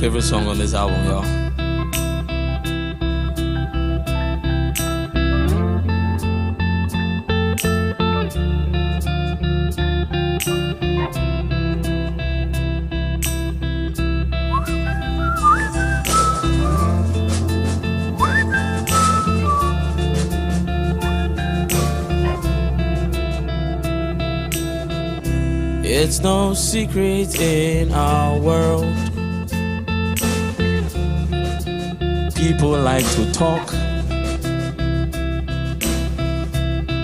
favorite song on this album, y'all. It's no secret in our world, people like to talk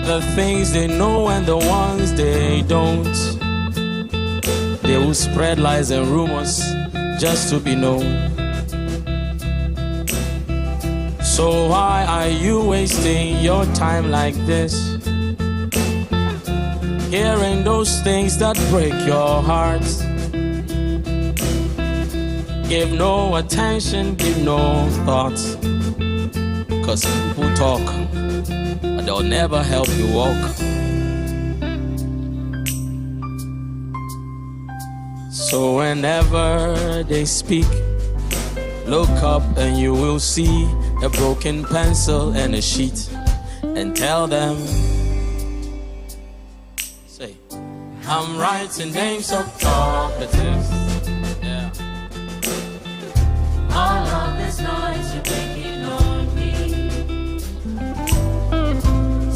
the things they know and the ones they don't. They will spread lies and rumors just to be known. So why are you wasting your time like this, hearing those things that break your heart? Give no attention, give no thoughts, 'cause people talk, but they'll never help you walk. So whenever they speak, look up and you will see a broken pencil and a sheet, and tell them, say, I'm writing names of talkatives. Yeah. All of this noise you're making on me,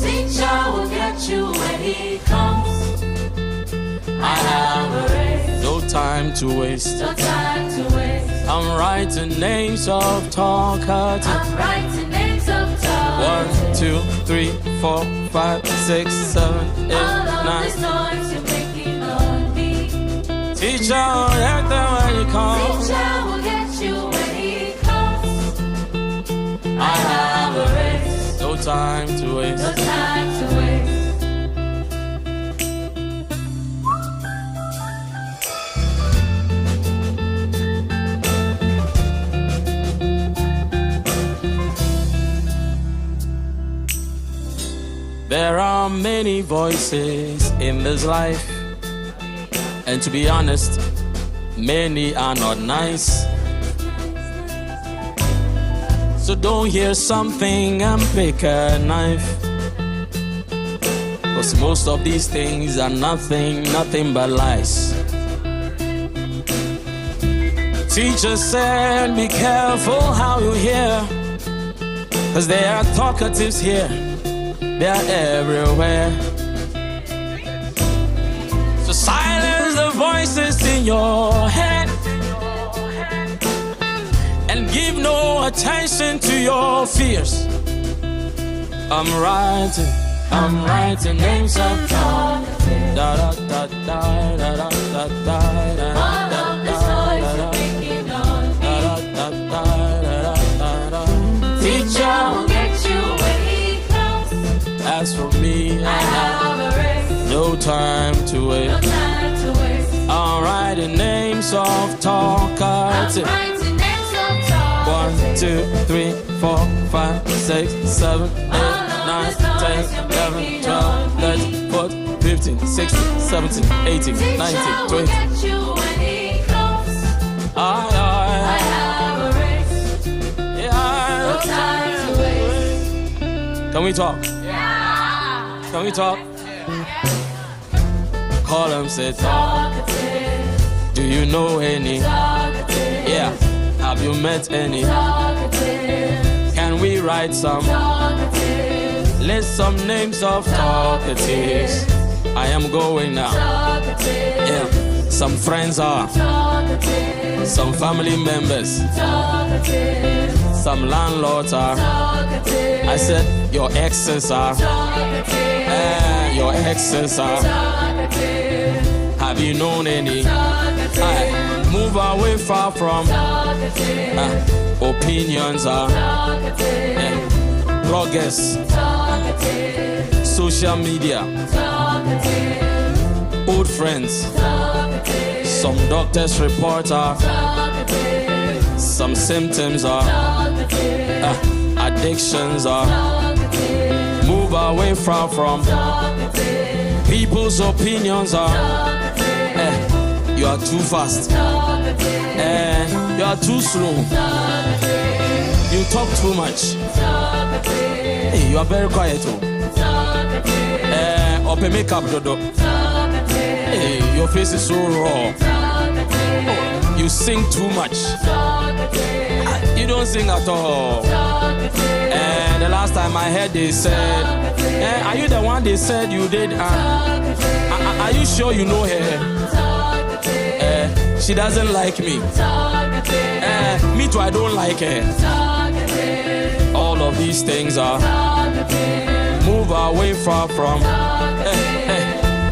teacher will get you when he comes. I have a race, No time to waste. no time to waste. I'm writing names of talkatives. I'm writing names of talkatives. 1, 2, 3, 4, 5, 6, 7, 8, All of 9. this noise you're making on me, Teacher will get them when you come. teacher will get you when he comes. I have a race, No time to waste. no time to waste. There are many voices in this life, and to be honest, many are not nice. So don't hear something and pick a knife, 'cause most of these things are nothing but lies. Teacher said be careful how you hear, 'cause there are talkatives here, they're everywhere. So silence the voices in your head and give no attention to your fears. I'm writing names of Talkatives. da da da da da da da da da. All of this noise you're making on me, teacher will get you when he comes. As for me, I have a race, no time to no wait. time to waste. I'm writing names of I'm talkatives. writing names of 1, talkatives. 2, 3, 4, 5, 6, 7, 8, 9, 10, 11, 12, 13, 14, 15, 16, 17, 18, 19, 20. Teacher will get you when he comes. I have a race, no time to waste. Can we talk? Yeah. Can we talk? Call him, say talk. Talkative, Do you know any? talkative, Yeah. Have you met any? talkative, Can we write some? talkative, List some names of talkatives. I am going now. talkative, Yeah. Some friends are, talkative, some family members, talkative, some landlords are. talkative, I said your exes are. talkative, Your exes are. talkative, Have you known any? talkative, Move away far from talkative, opinions are. talkative, Bloggers, talkative, social media, talkative, old friends, talkative, some doctors report are. talkative, Some symptoms are. talkative, Addictions are. talkative, Move away far from talkative, people's opinions are. talkative, You are too fast. talkative, You are too slow. You talk too much. Hey, you are very quiet. Open makeup, Dodo. Hey, your face is so raw. Oh, you sing too much. You don't sing at all. And the last time I heard they said, are you the one they said you did? Are you sure you know her? She doesn't like me. Me too, I don't like her. All of these things are move away far from,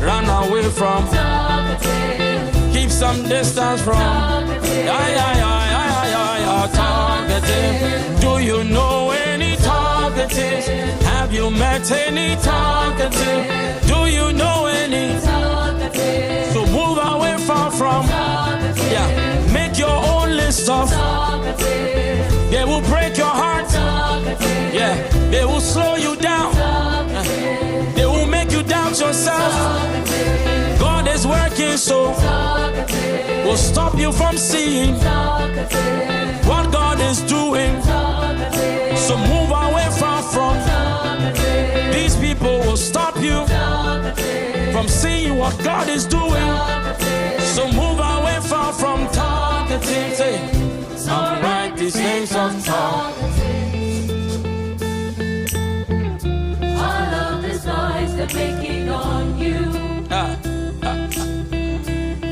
run away from, keep some distance from. Talkative. Do you know any talkative? Have you met any talkative? Do you know any? So move away far from. Yeah, make your own list of. They will break your heart. Yeah, they will slow you down. They will make you doubt yourself. God is working, so will stop you from seeing what God is doing. So move away far from. These people will stop you from seeing what God is doing. So move away far from talkative. Say, I'm right these names of talk. All of this noise they're making on you.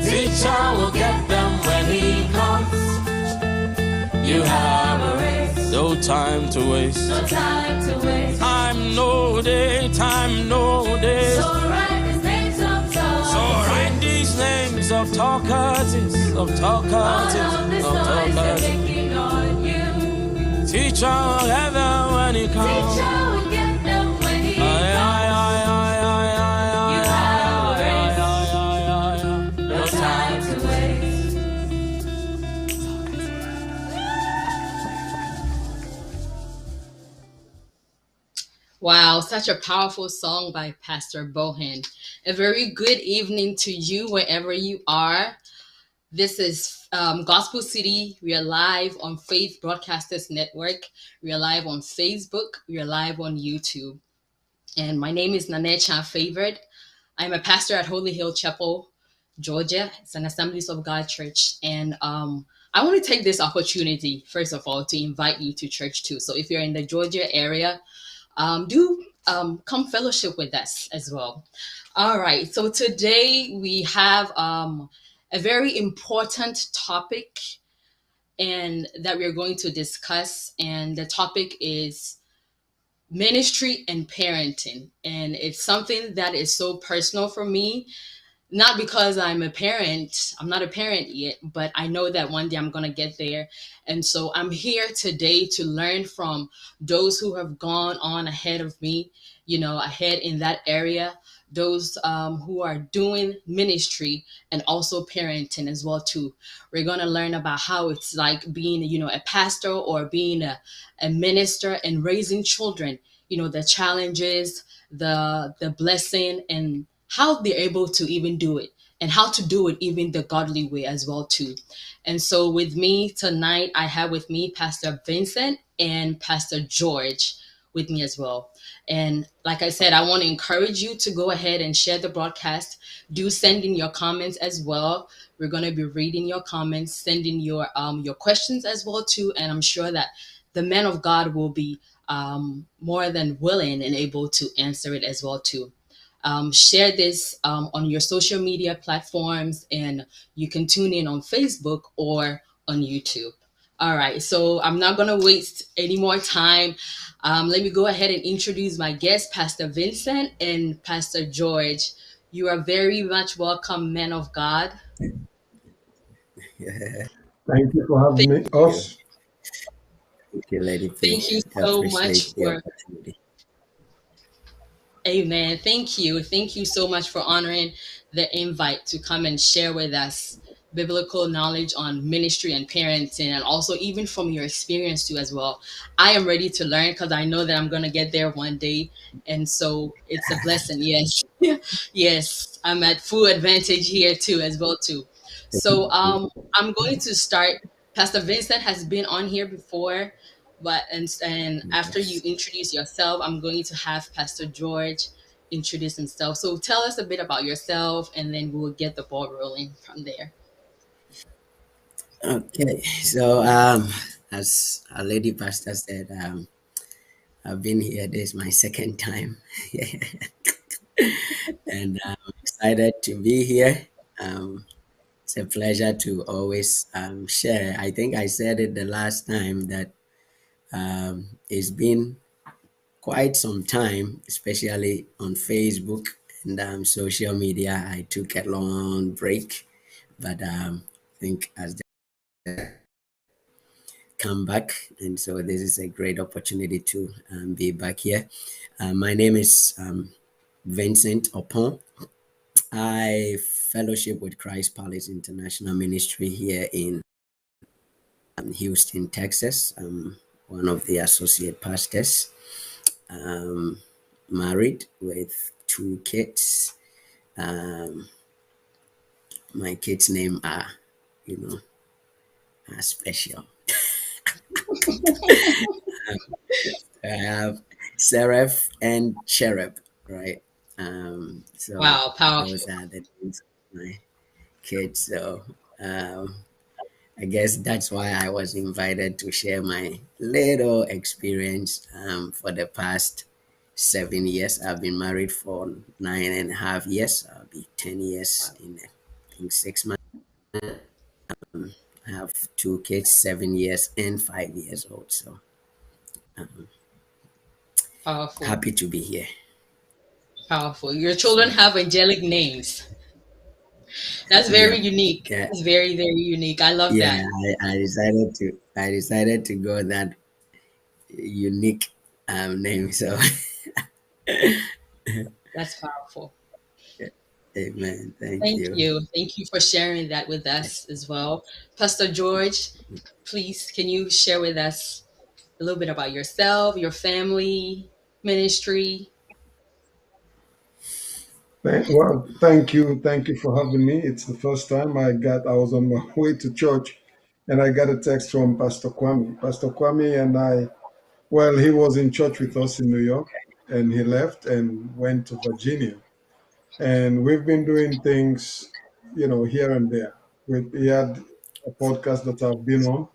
Teacher will get them when he comes. You have a race, no time to waste. No time to waste. Time no day, time no day. So write these names of talk. So write these names of talkers, of talkers, All of this of noise they're talkers. making on you. Teacher will get them when he comes. Teacher will get them when he Aye, comes. aye, aye, aye, aye, aye, You aye, have a race. aye, aye, aye, aye. No time to waste. Wow, such a powerful song by Pastor Bohan. A very good evening to you wherever you are. This is Gospel City. We are live on Faith Broadcasters Network. We are live on Facebook. We are live on YouTube. And my name is Achiaa-Favoured. I'm a pastor at Holy Hill Chapel, Georgia. It's an Assemblies of God church. And I want to take this opportunity, first of all, to invite you to church too. So if you're in the Georgia area, do come fellowship with us as well. All right. So today we have a very important topic and that we're going to discuss. And the topic is ministry and parenting. And it's something that is so personal for me, not because I'm a parent. I'm not a parent yet, but I know that one day I'm going to get there. And so I'm here today to learn from those who have gone on ahead of me, ahead in that area, those who are doing ministry and also parenting as well too. We're going to learn about how it's like being, a pastor or being a minister and raising children, the challenges, the blessing, and how they're able to even do it and how to do it even the godly way as well too. And so with me tonight, I have with me Pastor Vincent and Pastor George with me as well. And like I said, I want to encourage you to go ahead and share the broadcast. Do send in your comments as well. We're going to be reading your comments, sending your questions as well too. And I'm sure that the man of God will be more than willing and able to answer it as well too. Share this on your social media platforms, and you can tune in on Facebook or on YouTube. All right, so I'm not going to waste any more time. Let me go ahead and introduce my guests, Pastor Vincent and Pastor George. You are very much welcome, men of God. Thank you for having me. Us. Thank you, Lady P. Thank you I so appreciate much the for opportunity. Amen. Thank you. Thank you so much for honoring the invite to come and share with us biblical knowledge on ministry and parenting, and also even from your experience too as well. I am ready to learn because I know that I'm going to get there one day. And so it's a blessing. Yes. Yes. I'm at full advantage here too as well too. So I'm going to start. Pastor Vincent has been on here before, but and after you Yes. introduce yourself, I'm going to have Pastor George introduce himself. So tell us a bit about yourself, and then we'll get the ball rolling from there. Okay. So, as a lady pastor said, I've been here. This is my second time, and I'm excited to be here. Um, it's a pleasure to always share. I think I said it the last time that it's been quite some time, especially on Facebook and social media. I took a long break, but I think as they come back, and so this is a great opportunity to be back here. My name is Vincent Oppong. I fellowship with Christ Palace International Ministry here in Houston, Texas. I'm one of the associate pastors. Um, Married with two kids. Um, my kids' name are, you know, are special. I have Seraph and Cherub, right? So Wow, powerful. those are the names of my kids. So um, I guess that's why I was invited to share my little experience for the past 7 years. I've been married for 9.5 years. I'll be 10 years in I think 6 months. I have two kids, 7 years and 5 years old. So Powerful. happy to be here. Powerful. Your children So have angelic names. That's very yep, unique. yeah, That's very, very unique. I love yeah. that. I decided to go that unique name. So That's powerful. amen. Thank Thank you. you. Thank you for sharing that with us as well. Pastor George, please, can you share with us a little bit about yourself, your family, ministry? Well, thank you for having me. It's the first time I was on my way to church, and I got a text from Pastor Kwame. Pastor Kwame and I, well, he was in church with us in New York, and he left and went to Virginia, and we've been doing things, here and there. He had a podcast that I've been on,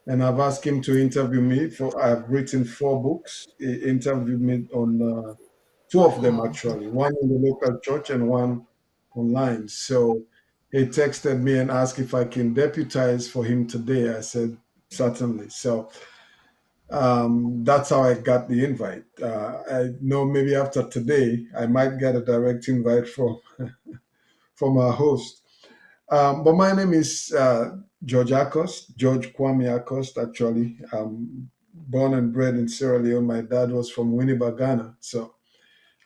and I've asked him to interview me. I've written 4 books. He interviewed me on two of them Oh, actually, one in the local church and one online. So he texted me and asked if I can deputize for him today. I said certainly. So that's how I got the invite. I know maybe after today I might get a direct invite from our host. But my name is George Acost, George Kwame Acost, actually. Born and bred in Sierra Leone. My dad was from Winneba, Ghana. So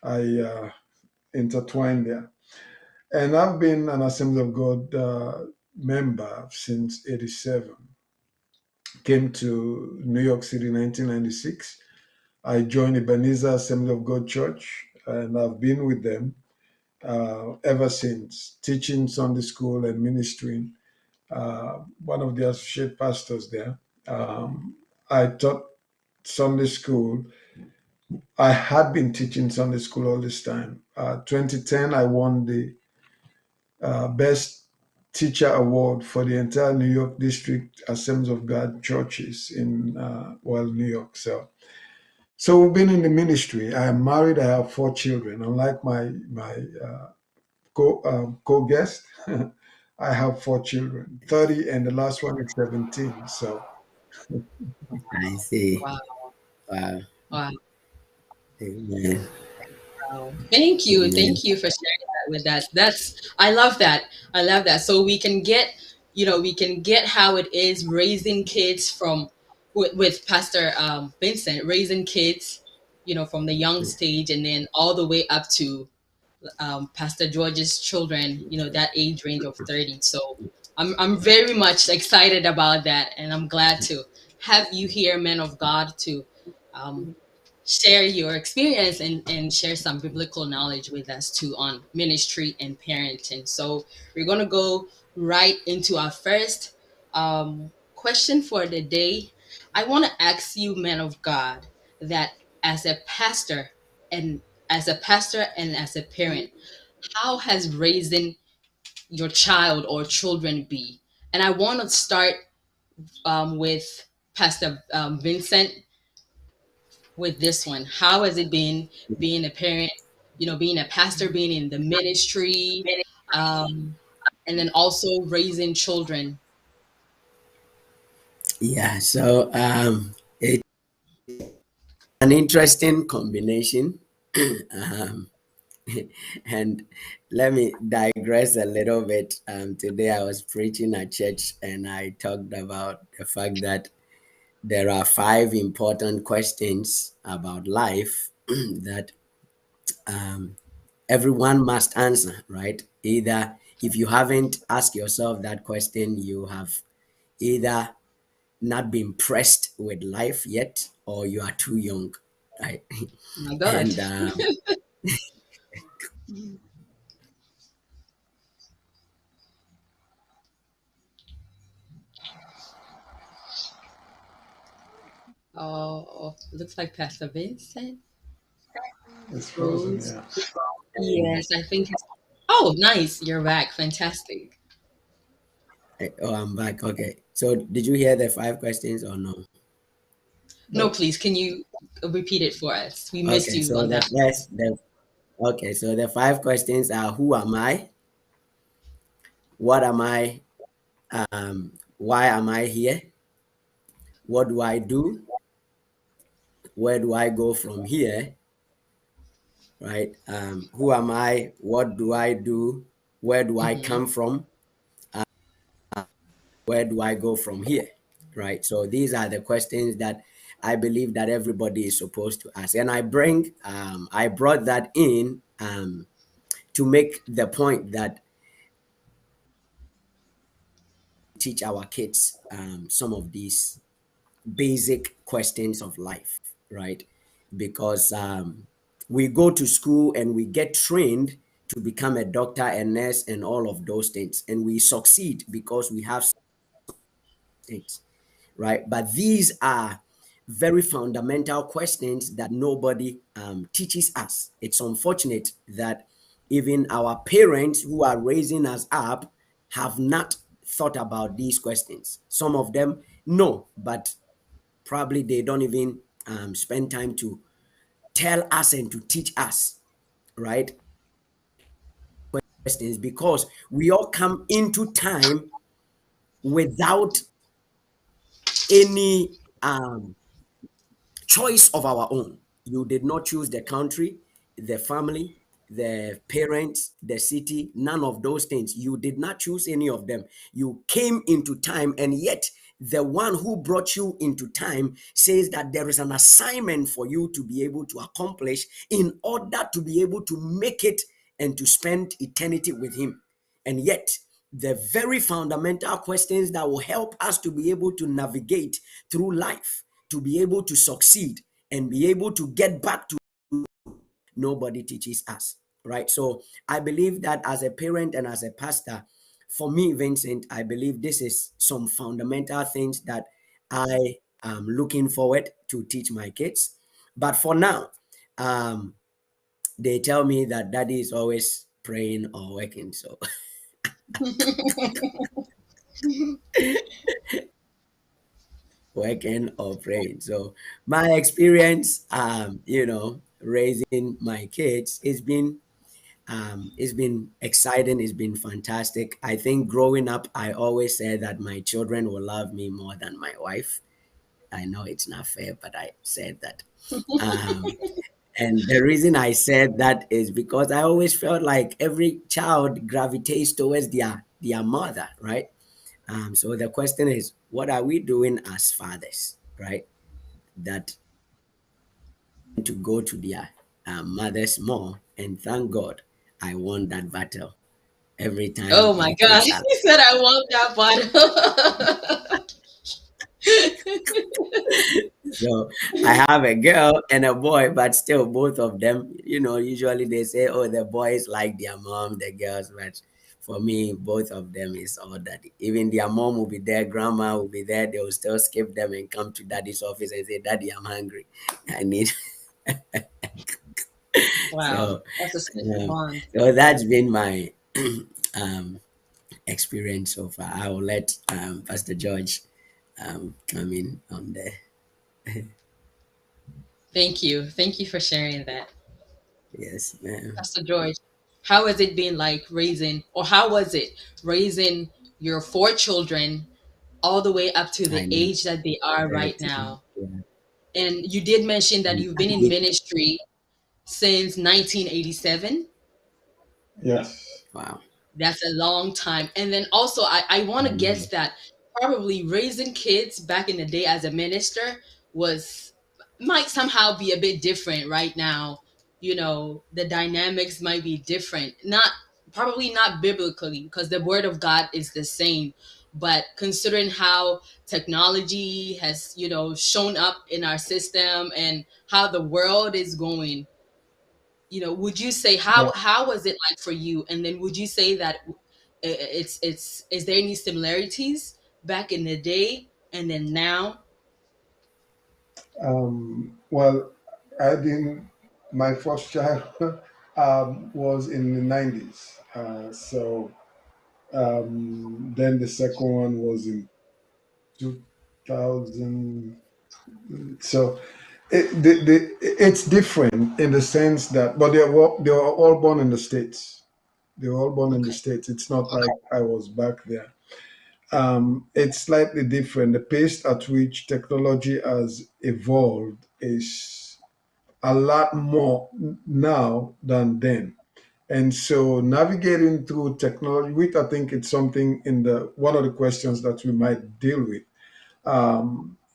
I intertwined there. And I've been an Assembly of God member since '87. Came to New York City in 1996. I joined Ebenezer Assembly of God Church, and I've been with them ever since, teaching Sunday school and ministering. One of the associate pastors there. I taught Sunday school. I had been teaching Sunday school all this time. 2010, I won the Best Teacher Award for the entire New York District Assemblies of God churches in New York. So we've been in the ministry. I am married. I have 4 children. Unlike my co-guest, I have 4 children, 30, and the last one is 17. So I see. wow. Wow. Wow. Amen. Wow. Thank you. Amen. Thank you for sharing that with us. I love that. I love that. So we can get, we can get how it is raising kids with Pastor Vincent, raising kids, from the young stage and then all the way up to Pastor George's children, that age range of 30. So I'm very much excited about that. And I'm glad to have you here, men of God, to um, share your experience and share some biblical knowledge with us too on ministry and parenting. So we're going to go right into our first question for the day. I want to ask you, man of God, that as a pastor and as a parent, how has raising your child or children be? And I want to start with Pastor Vincent with this one. How has it been being a parent, being a pastor, being in the ministry, um, and then also raising children? Yeah, so it's an interesting combination. um, and let me digress a little bit. Today I was preaching at church and I talked about the fact that there are five important questions about life that um, everyone must answer, right? Either if you haven't asked yourself that question, you have either not been pressed with life yet or you are too young, right? Oh my God. And Oh, looks like Pastor Vincent It's frozen. froze. Yeah. Yes, I think it's. Oh, nice. You're back. Fantastic. oh, I'm back. Okay. So did you hear the five questions or no? No, Nope. please, can you repeat it for us? We missed Okay. you So on the that. first, the okay. So the five questions are: Who am I? What am I? Why am I here? What do I do? Where do I go from here? Right? Who am I? What do I do? Where do I Hmm. come from? Where do I go from here? Right? So these are the questions that I believe that everybody is supposed to ask. And I brought that in to make the point that teach our kids some of these basic questions of life, right? Because we go to school and we get trained to become a doctor, a nurse, and all of those things. And we succeed because we have things, right? But these are very fundamental questions that nobody teaches us. It's unfortunate that even our parents who are raising us up have not thought about these questions. Some of them know, but probably they don't even spend time to tell us and to teach us, right? Questions because we all come into time without any choice of our own. You did not choose the country, the family, the parents, the city, none of those things. You did not choose any of them. You came into time, and yet the one who brought you into time says that there is an assignment for you to be able to accomplish in order to be able to make it and to spend eternity with him. And yet, the very fundamental questions that will help us to be able to navigate through life, to be able to succeed and be able to get back to, nobody teaches us, right? So I believe that as a parent and as a pastor, for me, Vincent, I believe this is some fundamental things that I am looking forward to teach my kids. But for now, um, they tell me that daddy is always praying or working. So working or praying. So my experience, raising my kids, it's been exciting. It's been fantastic. I think growing up, I always said that my children will love me more than my wife. I know it's not fair, but I said that. Um, and the reason I said that is because I always felt like every child gravitates towards their mother, right? So the question is, what are we doing as fathers, right? That to go to their mothers more, and thank God I won that battle every time Oh my my God. kids are. He said I want that bottle. So I have a girl and a boy, but still both of them, usually they say, oh, the boys like their mom, the girls, but for me, both of them is all daddy. Even their mom will be there, grandma will be there. They will still skip them and come to daddy's office and say, "Daddy, I'm hungry. I need." Wow, So, that's a special bond. so that's been my um, experience so far. I will let Pastor George come in on there. Thank you for sharing that, Yes, ma'am. Pastor George. How has it been like raising, or how was it raising your four children all the way up to I the know. age that they are right 13. now? Yeah. And you did mention that And you've been in ministry since 1987. Yes. wow. That's a long time. And then also, I want I to know. guess that probably raising kids back in the day as a minister was might somehow be a bit different right now. The dynamics might be different. Not probably not biblically because the word of God is the same. But considering how technology has, shown up in our system and how the world is going, would you say Yeah. how was it like for you? And then would you say that it's is there any similarities back in the day and then now? Well, I didn't. My first child was in the 90s. Then the second one was in 2000. So it's different in the sense that, but they were all born in the States. They were all born in the Okay. States. It's not like I was back there. It's slightly different. The pace at which technology has evolved is a lot more now than then. And so navigating through technology, which I think it's something in the one of the questions that we might deal with.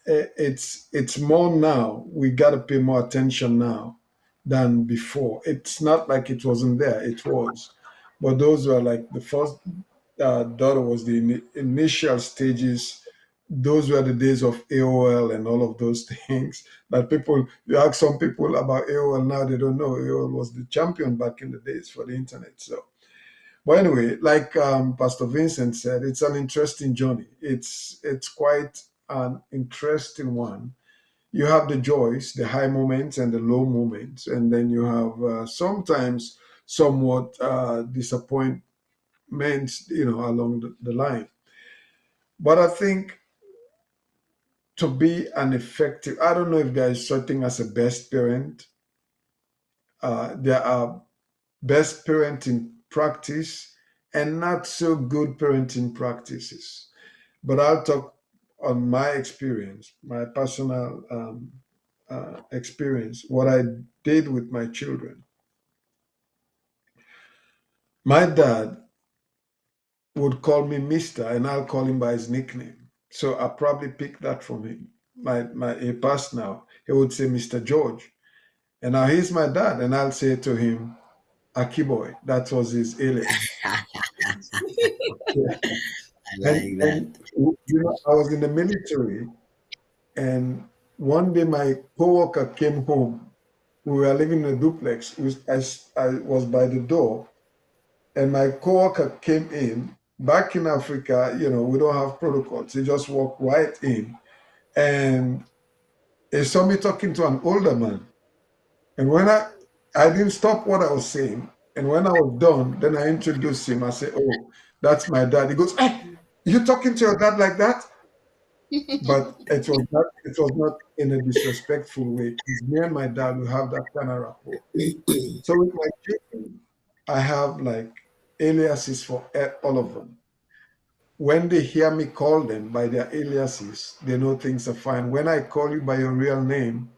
It's more now. We got to pay more attention now than before. It's not like it wasn't there. It was, but those were like the first daughter was the initial stages. Those were the days of AOL and all of those things that people, you ask some people about AOL now, they don't know AOL was the champion back in the days for the internet. So, but anyway, like Pastor Vincent said, it's an interesting journey. It's quite an interesting one. You have the joys, the high moments, and the low moments, and then you have sometimes somewhat disappointments, along the line. But I think to be an effective, I don't know if there is such thing as a best parent. There are best parenting practice and not so good parenting practices. But I'll talk on my experience, my personal experience, what I did with my children. My dad would call me Mister, and I'll call him by his nickname. So I probably picked that from him. My a past now, he would say Mr. George. And now he's my dad, and I'll say to him, Aki boy. That was his alias. Yeah. I And like that. and I was in the military, and one day my coworker came home. We were living in a duplex. I was by the door, and my coworker came in. Back in Africa, we don't have protocols. He just walked right in, and he saw me talking to an older man. And when I didn't stop what I was saying, and when I was done, then I introduced him. I said, "Oh, that's my dad." He goes, "Hey, you talking to your dad like that?" But it was not in a disrespectful way. It's me and my dad who have that kind of rapport. So with my children, I have like aliases for all of them. When they hear me call them by their aliases, they know things are fine. When I call you by your real name,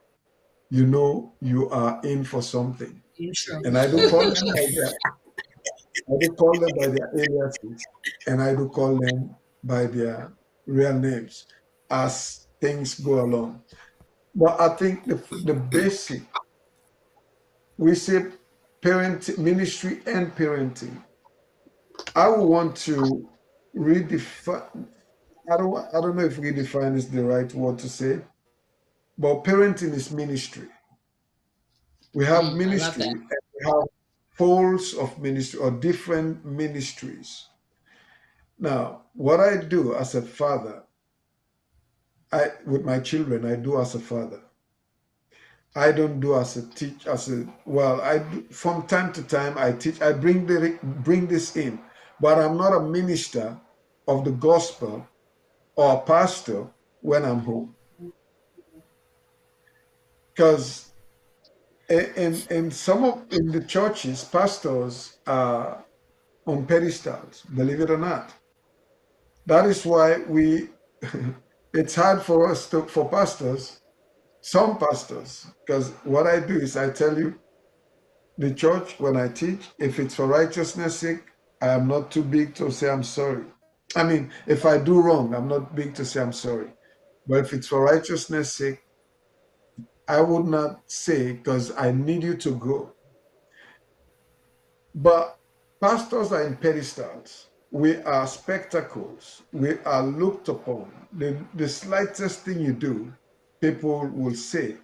you know you are in for something. Intro. And I do call them by their aliases, and I do call them by their real names as things go along. But I think the basic, we say parent ministry and parenting. I would want to redefine. I don't know if redefine is the right word to say, but parenting is ministry. We have I love ministry that. and we have folds of ministry or different ministries. Now, what I do as a father, I with my children, I do as a father. I don't do as a teach as a well. I do, from time to time I teach. I bring this in, but I'm not a minister of the gospel or a pastor when I'm home, because in some of in the churches, pastors are on pedestals. Believe it or not, that is why we. It's hard for us to for pastors, some pastors, because what I do is I tell you the church when I teach, if it's for righteousness' sake, I am not too big to say I'm sorry. I mean, if I do wrong, I'm not big to say I'm sorry. But if it's for righteousness' sake, I would not say because I need you to grow. But pastors are in pedestals. We are spectacles. We are looked upon. The slightest thing you do, people will say.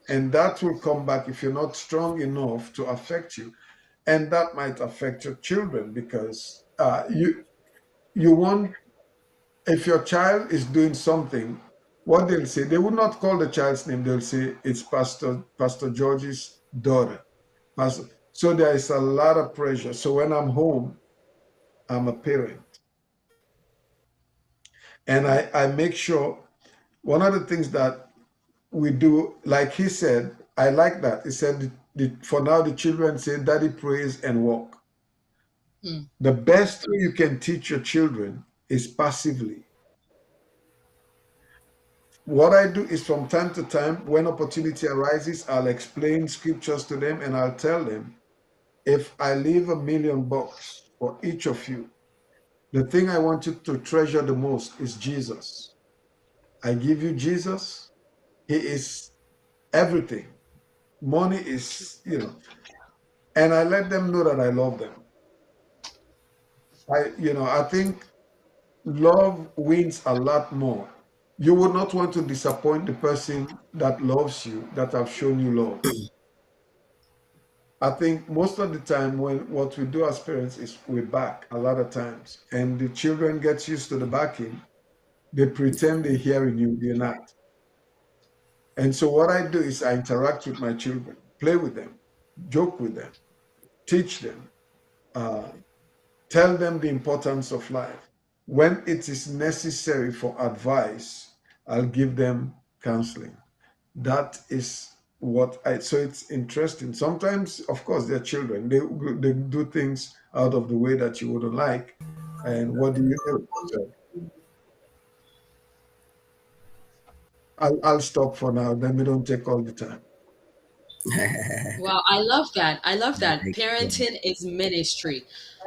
And that will come back if you're not strong enough to affect you. And that might affect your children because you want, if your child is doing something, what they'll say, they will not call the child's name. They'll say it's Pastor George's daughter. Pastor. So there is a lot of pressure. So when I'm home, I'm a parent. And I make sure one of the things that we do, like he said, I like that. He said, for now, the children say, Daddy prays and walk. The best way you can teach your children is passively. What I do is from time to time, when opportunity arises, I'll explain scriptures to them and I'll tell them, if I leave $1,000,000 for each of you, the thing I want you to treasure the most is Jesus. I give you Jesus. He is everything. Money is, and I let them know that I love them. I think love wins a lot more. You would not want to disappoint the person that loves you, that have shown you love. I think most of the time when what we do as parents is we back a lot of times, and the children get used to the backing. They pretend they're hearing you, they're not. And so what I do is I interact with my children, play with them, joke with them, teach them, uh, tell them the importance of life. When it is necessary for advice, I'll give them counseling. That is so it's interesting. Sometimes, of course, they're children. They do things out of the way that you wouldn't like. And what do you do? So I'll stop for now. Then we don't take all the time. Wow, I love that. I love that. Yeah. Parenting is ministry.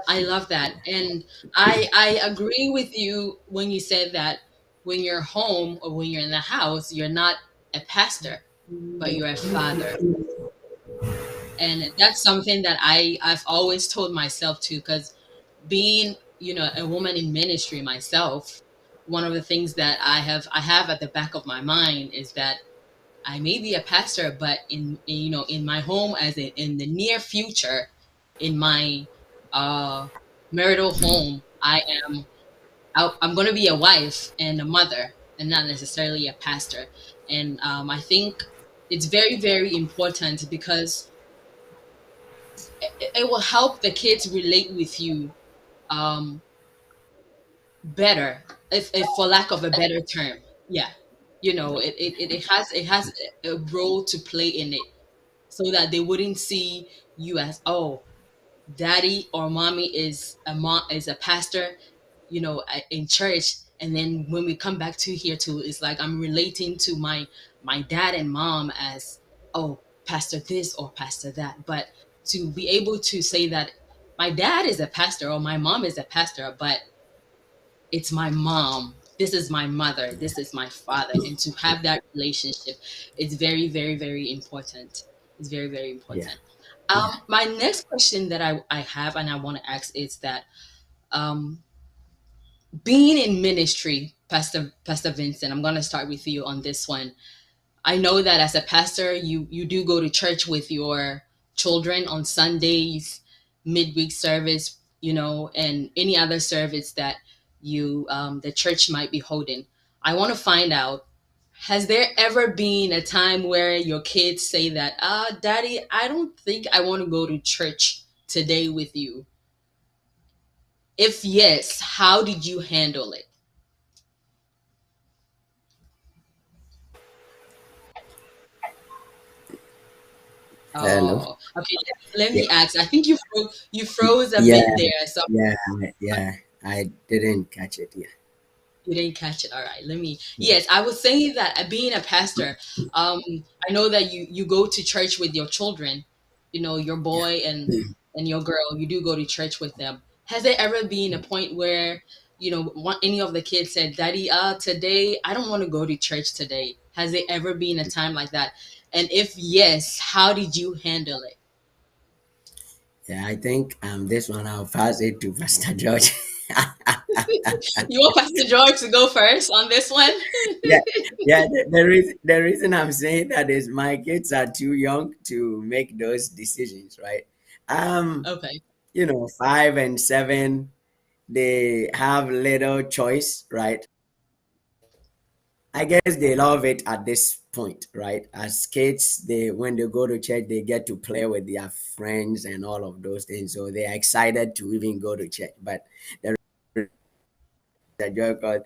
I love that. And I agree with you when you said that when you're home or when you're in the house, you're not a pastor, but you're a father. And that's something that I've always told myself too, because being, a woman in ministry myself, one of the things that I have at the back of my mind is that I may be a pastor, but in my home, in the near future, in my uh, marital home, I'm going to be a wife and a mother, and not necessarily a pastor. And I think it's very, very important because it will help the kids relate with you um, better, if for lack of a better term. Yeah, it has a role to play in it, so that they wouldn't see you as, oh, daddy or mommy is a pastor, in church, and then when we come back to here too, it's like I'm relating to my dad and mom as, oh, pastor this or pastor that. But to be able to say that my dad is a pastor or my mom is a pastor, but it's my mom, this is my mother, this is my father, and to have that relationship, it's very, very, very important. It's very, very Yeah. important. Yeah. My next question that I have and I want to ask is that, um, being in ministry, Pastor Vincent, I'm going to start with you on this one. I know that as a pastor, you do go to church with your children on Sundays, midweek service, and any other service that the church might be holding. I want to find out, has there ever been a time where your kids say that, Daddy, I don't think I want to go to church today with you? If yes, how did you handle it? Hello. Oh, okay. Let Yeah, me ask. I think you froze a yeah, bit there, so yeah, yeah. I didn't catch it. Yeah, you didn't catch it. All right. Let me. yeah, Yes, I was saying that being a pastor, um, I know that you go to church with your children, your yeah. boy and your girl. You do go to church with them. Has there ever been a point where any of the kids said, "Daddy, today I don't want to go to church today"? Has there ever been a time like that? And if yes, how did you handle it? Yeah, I think this one I'll pass it to Pastor George. You want Pastor George to go first on this one? Yeah, yeah. The reason I'm saying that is my kids are too young to make those decisions, right? Um, Okay. 5 and 7, they have little choice, right? I guess they love it at this point, right? As kids, they when they go to church, they get to play with their friends and all of those things, so they are excited to even go to church. But the joy, because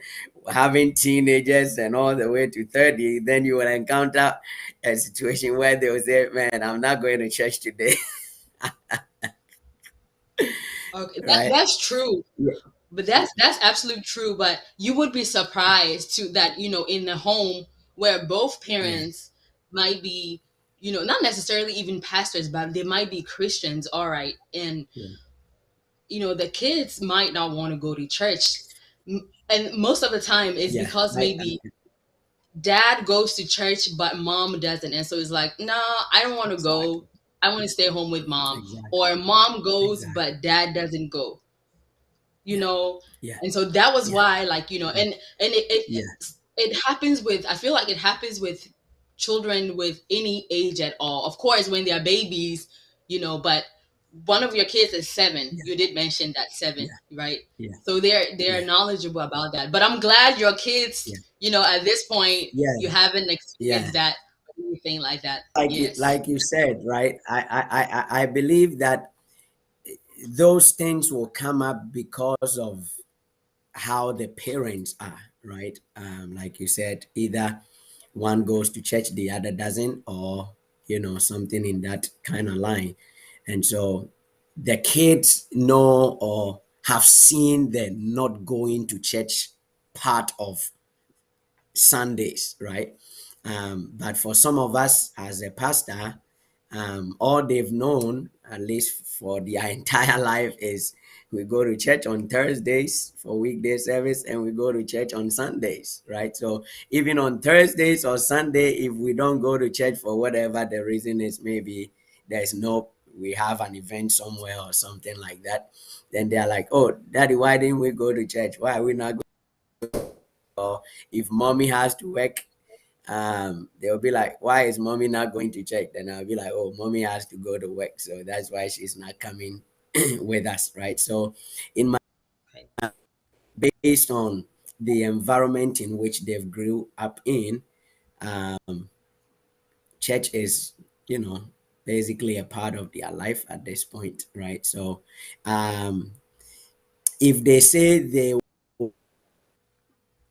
having teenagers and all the way to 30, then you will encounter a situation where they will say, "Man, I'm not going to church today," Okay, right? that's true. Yeah, But that's absolutely true. But you would be surprised to that, in the home where both yeah, parents might be, not necessarily even pastors, but they might be Christians, all right. And yeah, the kids might not want to go to church. And most of the time it's yeah. because maybe dad goes to church but mom doesn't. And so it's like, no, I don't want to Exactly, go. I want to stay home with mom. exactly, Or mom goes exactly. but dad doesn't go you Yeah, know yeah, and so that was yeah, why, like, and yeah, it happens with, I feel like it happens with children with any age at all. Of course when they're babies, but one of your kids is 7. yeah, You did mention that, 7, yeah, right? yeah, So they're yeah, knowledgeable about that, but I'm glad your kids, yeah, at this point, you yeah, haven't yeah. experienced that or anything like that. Yes. Like you said, right? I believe that those things will come up because of how the parents are, right? Like you said, either one goes to church, the other doesn't, or something in that kind of line. And so the kids know or have seen the not going to church part of Sundays, right? But for some of us as a pastor, all they've known, at least for their entire life, is we go to church on Thursdays for weekday service and we go to church on Sundays, right? So even on Thursdays or Sunday, if we don't go to church for whatever the reason is, maybe there's no, we have an event somewhere or something like that, then they're like, "Oh, Daddy, why didn't we go to church? Why are we not?" Or if mommy has to work, they'll be like, "Why is mommy not going to church?" Then I'll be like, "Oh, mommy has to go to work, so that's why she's not coming with us," right? So in my, Okay. based on the environment in which they've grew up in, um, church is, you know basically a part of their life at this point, right? So um if they say they,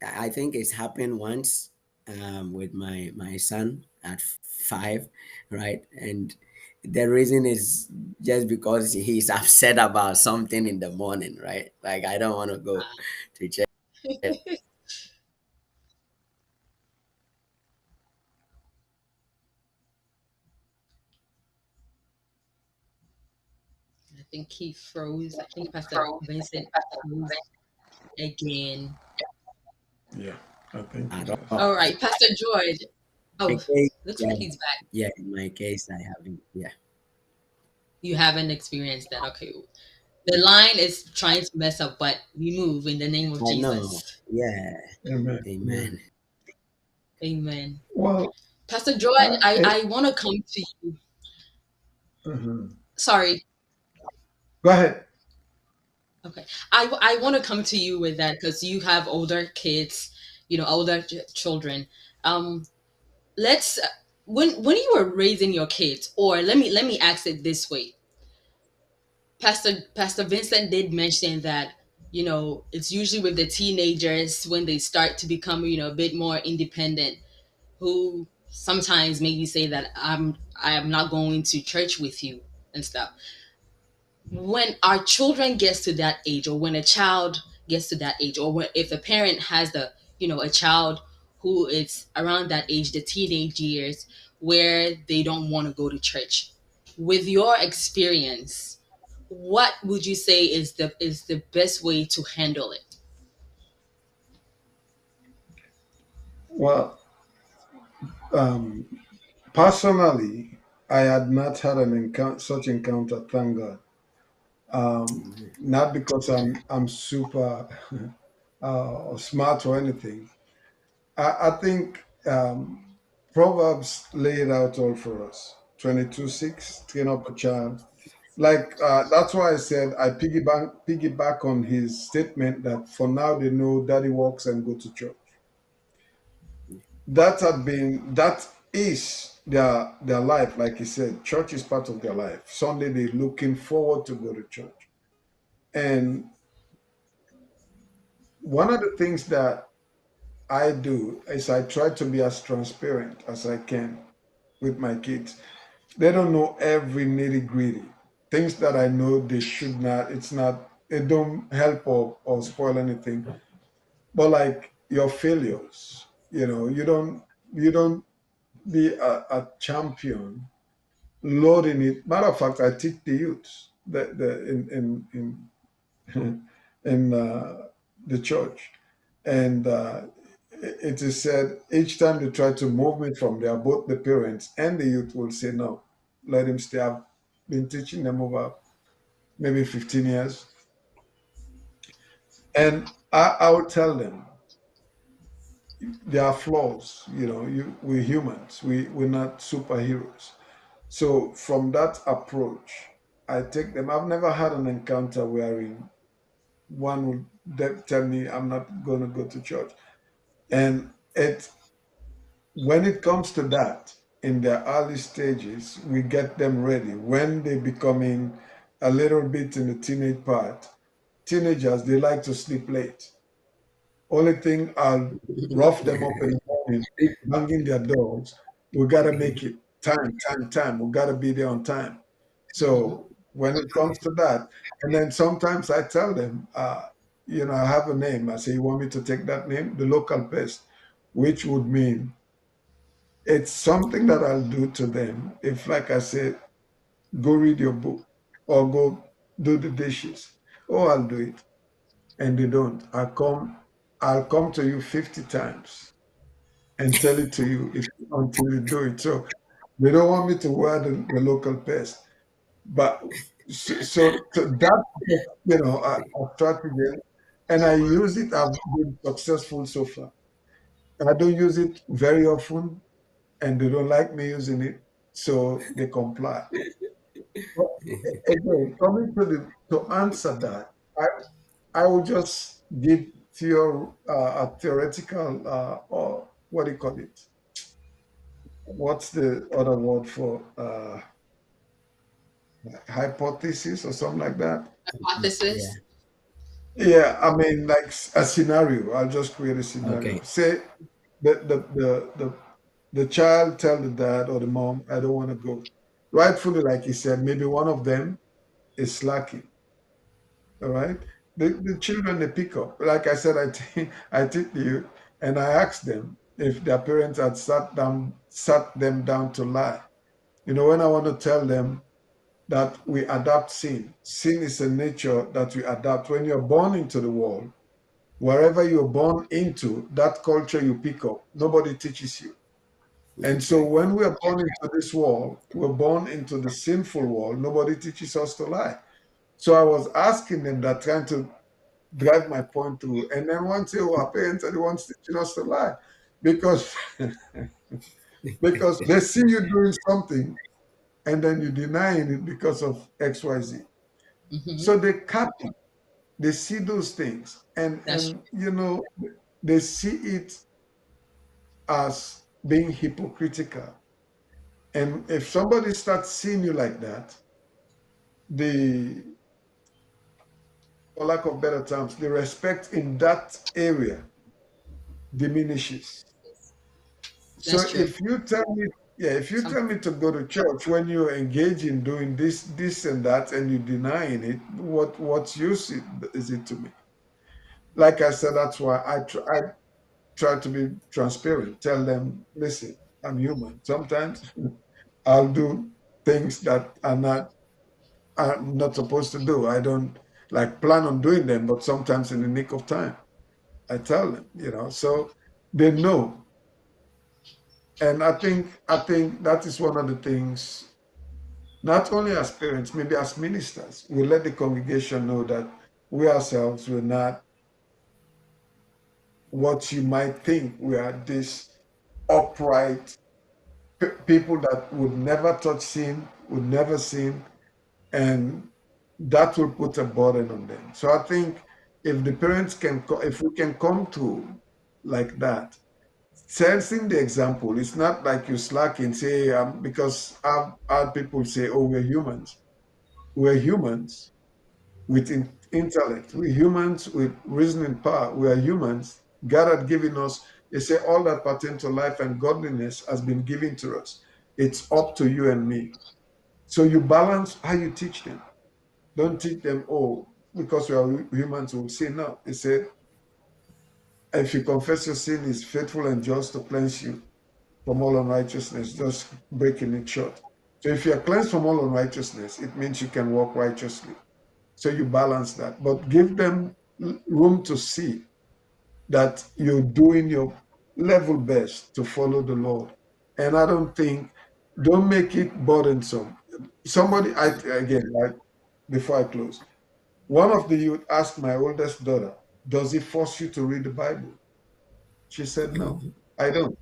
I think it's happened once, with my son at 5, right? And the reason is just because he's upset about something in the morning, right? Like, I don't want to go to church. I think he froze. I think Pastor Vincent froze again. Yeah, I think he At does. all. All right, Pastor George. In Oh, my case, looks like yeah, he's back. yeah. In my case, I haven't. Yeah, You haven't experienced that. Okay. The line is trying to mess up, but we move in the name of I know. Jesus. Yeah, Amen. Amen. amen. Amen. Well, Pastor George, I, it, I want to come to you. mhm. Sorry. Go ahead. Okay. I want to come to you with that because you have older kids, older children. Um, let's when you were raising your kids, or let me ask it this way. Pastor Vincent did mention that, it's usually with the teenagers when they start to become, a bit more independent, who sometimes maybe say that I'm not going to church with you and stuff. When our children gets to that age, or when a child gets to that age, or when, if a parent has a child who is around that age, the teenage years, where they don't want to go to church, with your experience, what would you say is the best way to handle it? Well, um, personally, I had not had an such encounter. Thank God. Not because I'm super or smart or anything. I think Proverbs lay it out all for us. 22:6, train up a child. Like that's why I said I piggyback on his statement that for now they know daddy walks and go to church. That is their life. Like he said, church is part of their life. Sunday they're looking forward to go to church. And one of the things that I do is I try to be as transparent as I can with my kids. They don't know every nitty gritty. Things that I know they should not, it's not, it don't help or spoil anything. But like your failures, you don't be a champion loading it. Matter of fact, I teach the youth the in in the church, and it is said each time they try to move me from there, both the parents and the youth will say no, let him stay. I've been teaching them over maybe 15 years, and I will tell them there are flaws. We're humans. We're not superheroes. So from that approach, I take them. I've never had an encounter wherein one would tell me I'm not going to go to church. And when it comes to that, in their early stages, we get them ready. When they becoming a little bit in the teenage part, teenagers, they like to sleep late. Only thing I'll rough them up in the morning, banging their doors. We gotta make it time, time, time. We gotta be there on time. So when it comes to that, and then sometimes I tell them, I have a name. I say, you want me to take that name? The local pest, which would mean it's something that I'll do to them. If, like I said, go read your book or go do the dishes, oh, I'll do it. And they don't. I'll come to you 50 times and tell it to you until you do it. So they don't want me to wear the local pest. But so that, a strategy, and I use it. I've been successful so far. I don't use it very often, and they don't like me using it, so they comply. But again, coming to answer that, I will just give a theoretical or what do you call it? What's the other word for hypothesis or something like that? Yeah. Hypothesis. Yeah, I mean, like a scenario. I'll just create a scenario. Okay. Say the child tell the dad or the mom, I don't want to go. Rightfully, like he said, maybe one of them is slacking. All right. The children they pick up. Like I said, I take the youth and I asked them if their parents had sat them down to lie. When I want to tell them that we adapt sin. Sin is a nature that we adapt. When you're born into the world, wherever you're born into, that culture you pick up. Nobody teaches you. And so Okay. when we're born into this world, we're born into the sinful world. Nobody teaches us to lie. So I was asking them that, trying to drive my point through. And then one say, oh, our parents are the ones teaching us to lie. Because because they see you doing something and then you denying it because of XYZ. Mm-hmm. So they copy, they see those things, and That's they see it as being hypocritical. And if somebody starts seeing you like that, the for lack of better terms, the respect in that area diminishes. So that's true. if you tell me, yeah, if you Some tell me to go to church when you engage in doing this and that, and you denying it, what use is it to me? Like I said, that's why I try to be transparent. Tell them, listen, I'm human. Sometimes I'll do things that I'm not supposed to do. I don't like plan on doing them, but sometimes in the nick of time, I tell them. So they know. And I think that is one of the things, not only as parents, maybe as ministers, we let the congregation know that we ourselves were not what you might think. We are this upright people that would never touch sin, would never sin, and that will put a burden on them. So I think if the parents if we can come to like that, sensing the example, it's not like you slack and say, because I've heard people say, oh, we're humans. We're humans with intellect. We're humans with reasoning power. We are humans. God had given us, they say, all that pertain to life and godliness has been given to us. It's up to you and me. So you balance how you teach them. Don't teach them, oh, because we are humans, we'll sin. No. He said, if you confess your sin, is faithful and just to cleanse you from all unrighteousness, just breaking it short. So if you are cleansed from all unrighteousness, it means you can walk righteously. So you balance that, but give them room to see that you're doing your level best to follow the Lord. And I don't make it burdensome. Somebody, again, like before I close, one of the youth asked my oldest daughter, does it force you to read the Bible? She said, no, I don't.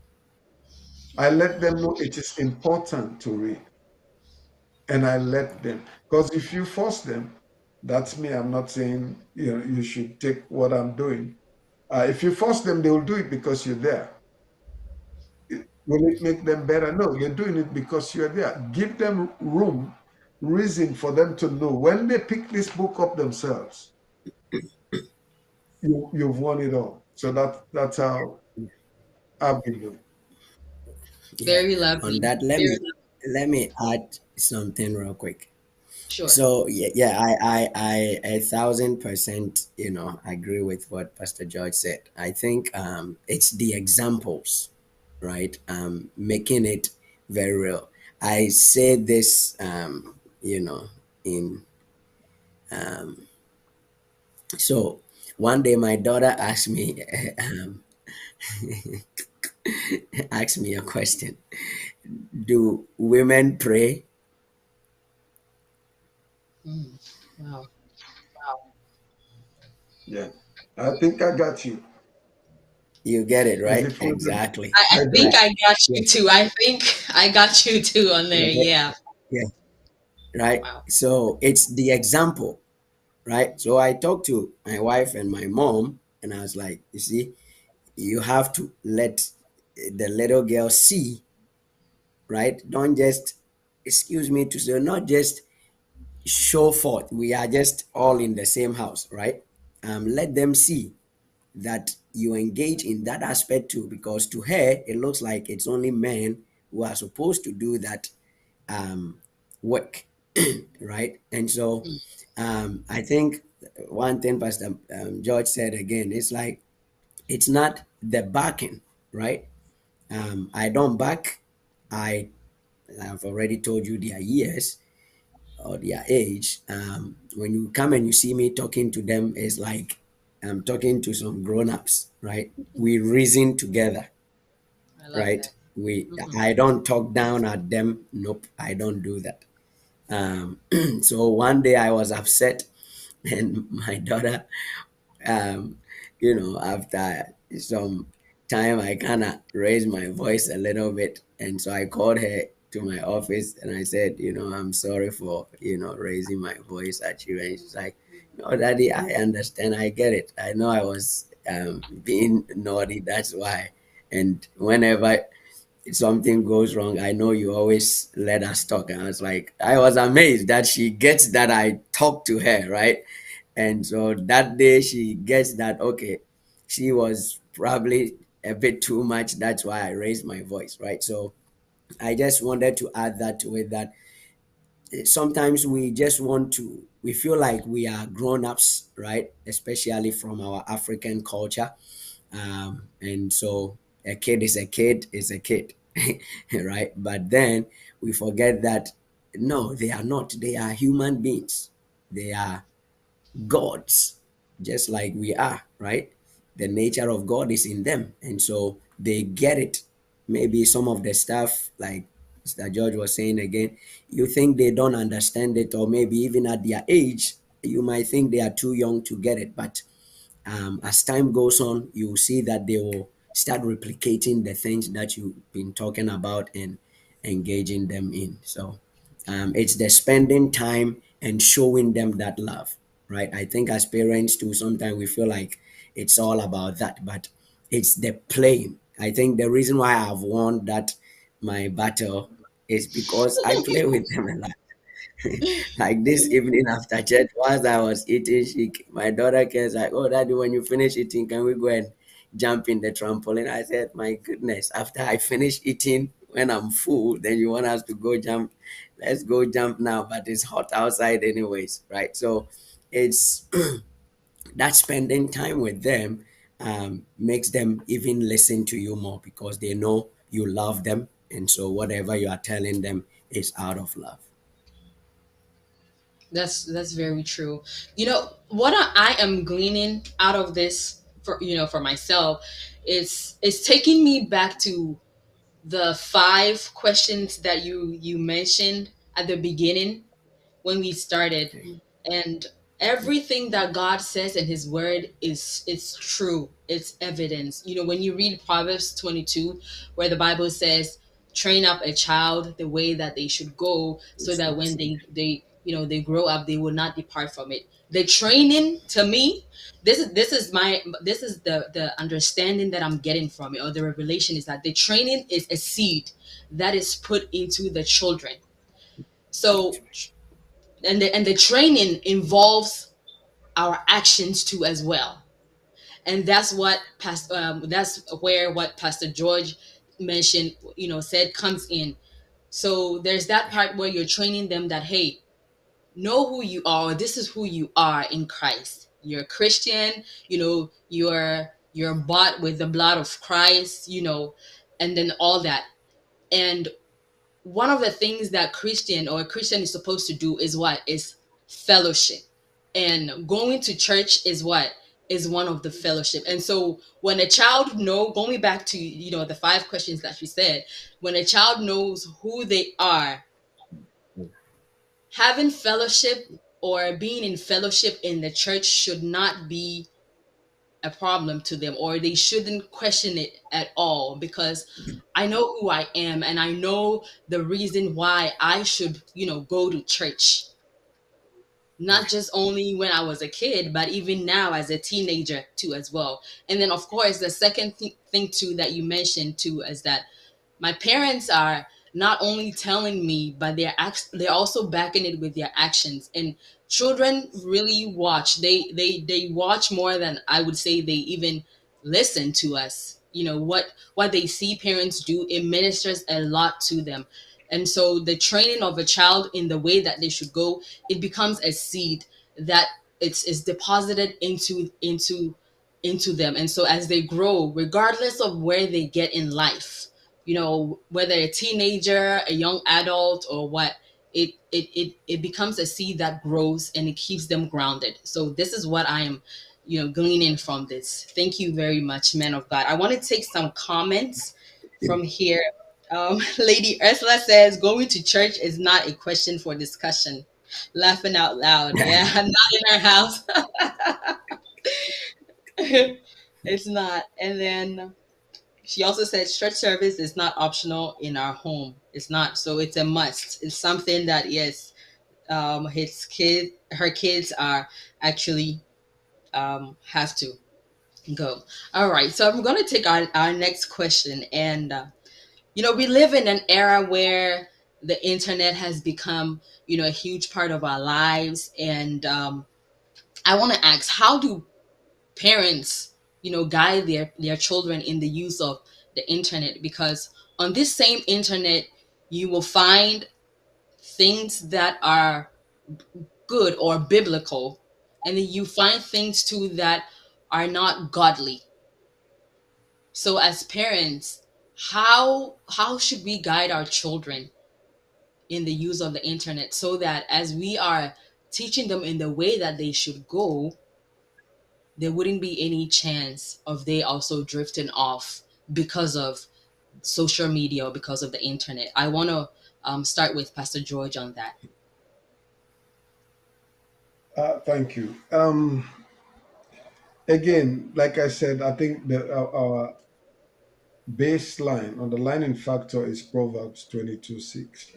I let them know it is important to read. And I let them. Because if you force them, that's me. I'm not saying you should take what I'm doing. If you force them, they will do it because you're there. Will it make them better? No, they're doing it because you're there. Give them room, reason for them to know. When they pick this book up themselves, you've won it all. So that's how I've been doing. Yeah. very On lovely. that, let Very me lovely. let me add something real quick. Sure. So yeah, I 1,000%, agree with what Pastor George said. I think it's the examples, right? Making it very real. I say this, in so one day my daughter asked me, asked me a question. Do women pray? Mm. Wow. Yeah. I think I got you. You get it, Is right? it for them? Exactly. I I think do. I got Yeah, you too. I think I got you too on there. yeah, Yeah. yeah, right. Wow. So it's the example, right? So I talked to my wife and my mom, and I was like, you see, you have to let the little girl see, right? Don't just, excuse me to say, not just show forth. We are just all in the same house, right? Let them see that you engage in that aspect too, because to her it looks like it's only men who are supposed to do that um, work, right? And so Mm. I think one thing Pastor George said again, it's like it's not the backing, right? I don't back. I have already told you their years or their age. When you come and you see me talking to them, it's like I'm talking to some grown-ups, right? We reason together, I love right? that. We Hmm. I don't talk down at them. Nope, I don't do that. Um, so one day I was upset, and my daughter, um, after some time, I kind of raised my voice a little bit, and so I called her to my office and I said, I'm sorry for, raising my voice at you. And she's like, no, Daddy, I understand. I get it. I know I was being naughty. That's why. And whenever something goes wrong, I know you always let us talk. And I was amazed that she gets that I talk to her, right? And so that day she gets that, okay, she was probably a bit too much. That's why I raised my voice, right? So I just wanted to add that to it, that sometimes we just want to, we feel like we are grown ups, right? Especially from our African culture. And so a kid is a kid is a kid, right? But then we forget that no, they are not. They are human beings. They are gods, just like we are, right? The nature of God is in them. And so they get it. Maybe some of the stuff, like Mr. George was saying again, you think they don't understand it, or maybe even at their age, you might think they are too young to get it. But as time goes on, you see that they will start replicating the things that you've been talking about and engaging them in. So it's the spending time and showing them that love, right? I think as parents too, sometimes we feel like it's all about that, but it's the playing. I think the reason why I've won that my battle is because I play with them a lot. Like this evening after church, whilst I was eating, my daughter cares like, "Oh, Daddy, when you finish eating, can we go and jump in the trampoline?" I said, "My goodness, after I finish eating, when I'm full, then you want us to go jump? Let's go jump now." But it's hot outside, anyways, right? So it's that spending time with them makes them even listen to you more because they know you love them, and so whatever you are telling them is out of love. That's very true. What I am gleaning out of this for for myself is taking me back to the five questions that you mentioned at the beginning when we started, Okay. and everything that God says in his word is it's true, it's evidence. When you read Proverbs 22, where the Bible says, train up a child the way that they should go, so that when they grow up, they will not depart from it. The training, to me, this is the understanding that I'm getting from it, or the revelation, is that the training is a seed that is put into the children. So, and the training involves our actions too as well. And that's where what Pastor George mentioned, said, comes in. So there's that part where you're training them that, hey, know who you are. This is who you are in Christ. You're a Christian. You're bought with the blood of Christ. And then all that. And one of the things that a Christian is supposed to do is what? Is fellowship. And going to church is what? Is one of the fellowship. And so when a child going back to, the five questions that she said, when a child knows who they are, having fellowship or being in fellowship in the church should not be a problem to them, or they shouldn't question it at all, because I know who I am, and I know the reason why I should go to church, not just only when I was a kid, but even now as a teenager too as well. And then of course the second thing too that you mentioned too is that my parents are not only telling me, but they're also backing it with their actions. And children really watch. They watch more than I would say they even listen to us. What they see parents do, it ministers a lot to them. And so the training of a child in the way that they should go, it becomes a seed that it's deposited into them. And so as they grow, regardless of where they get in life, whether a teenager, a young adult, or what, it becomes a seed that grows and it keeps them grounded. So this is what I am, gleaning from this. Thank you very much, man of God. I want to take some comments from here. Lady Ursula says, going to church is not a question for discussion. Laughing out loud. Yeah, not in our house. It's not. And then She also said church service is not optional in our home. It's not, so it's a must. It's something that yes, her kids are actually have to go. All right, so I'm going to take our next question, and we live in an era where the internet has become a huge part of our lives, and I want to ask, how do parents guide their children in the use of the internet? Because on this same internet you will find things that are good or biblical, and then you find things too that are not godly. So as parents, how should we guide our children in the use of the internet, so that as we are teaching them in the way that they should go, there wouldn't be any chance of they also drifting off because of social media or because of the internet? I want to start with Pastor George on that. Thank you. Again, like I said, I think our baseline, underlining factor is Proverbs 22:6.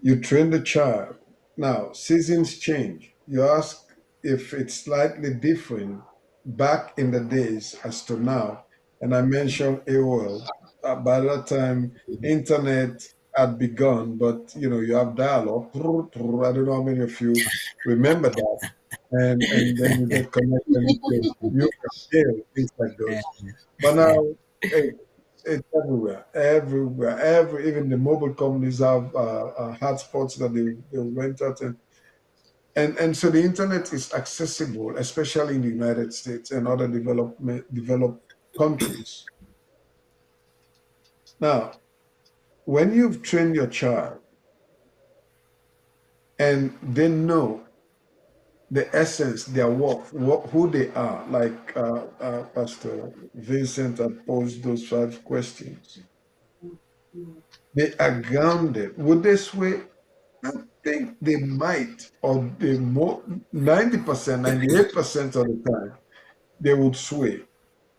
You train the child. Now, seasons change. You ask if it's slightly different back in the days as to now. And I mentioned AOL. By that time, internet had begun, but you have dialogue. I don't know how many of you remember that. And then you get connected with you can things like Yeah. those. But now, hey, it's everywhere, everywhere. Even the mobile companies have hotspots that they rent out, and so the internet is accessible, especially in the United States and other developed countries. Now, when you've trained your child and they know the essence, their work, who they are, like Pastor Vincent had posed those 5 questions. They are grounded. Would they sway? I think they might, or they more 90%, 98% of the time, they would sway.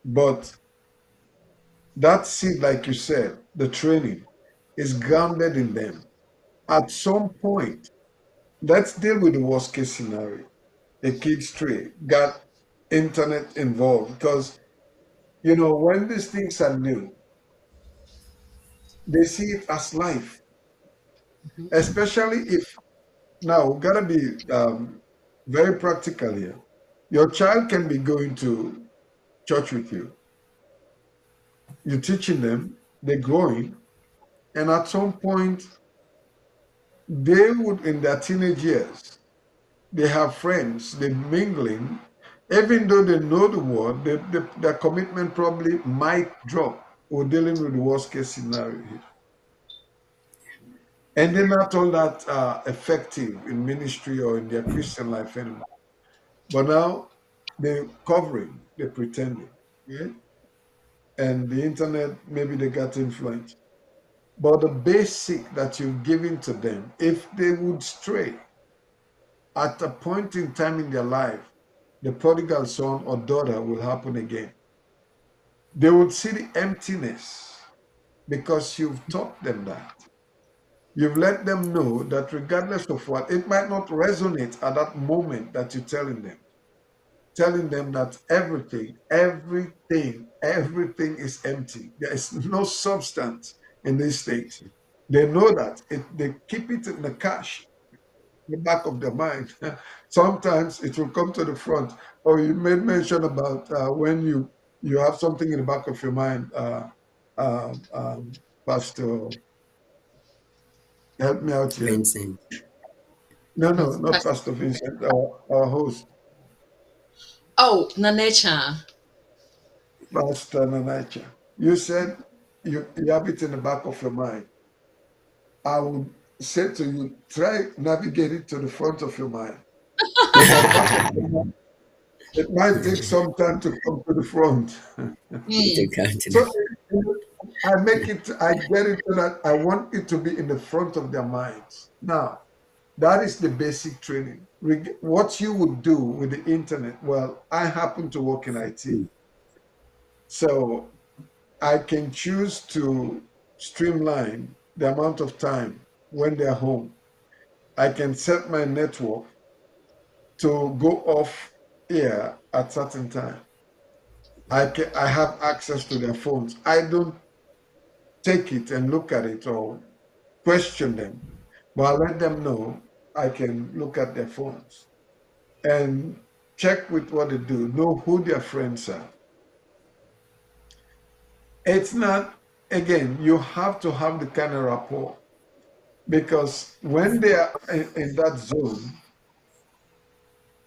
But that seed, like you said, the training is grounded in them. At some point, let's deal with the worst case scenario. A kid stray, got internet involved, because when these things are new, they see it as life, especially if now we gotta be very practical here. Your child can be going to church with you. You're teaching them, they're growing, and at some point, they would, in their teenage years, they have friends, they're mingling. Even though they know the word, their commitment probably might drop. We're dealing with the worst case scenario here. And they're not all that effective in ministry or in their Christian life anymore. But now they're covering, they're pretending. Yeah? And the internet, maybe they got influence. But the basic that you've given to them, if they would stray at a point in time in their life, the prodigal son or daughter will happen again. They would see the emptiness because you've taught them that. You've let them know that regardless of what, it might not resonate at that moment that you're telling them that everything is empty. There is no substance in these things. They know that. They keep it in the cache, in the back of their mind. Sometimes it will come to the front. Or you made mention about when you have something in the back of your mind, Pastor, help me out here. Vincent. No, not Pastor Vincent, our host. Oh, Nanecha. Pastor Nanacha, you said you have it in the back of your mind. I would say to you, try navigate it to the front of your mind. Because back of your mind, it might take some time to come to the front. So I get it so that I want it to be in the front of their minds. Now, that is the basic training. What you would do with the internet, well, I happen to work in IT. So I can choose to streamline the amount of time when they're home. I can set my network to go off air at certain time. I have access to their phones. I don't take it and look at it or question them, but I let them know I can look at their phones and check with what they do, know who their friends are. It's not, again, you have to have the kind of rapport because when they are in that zone,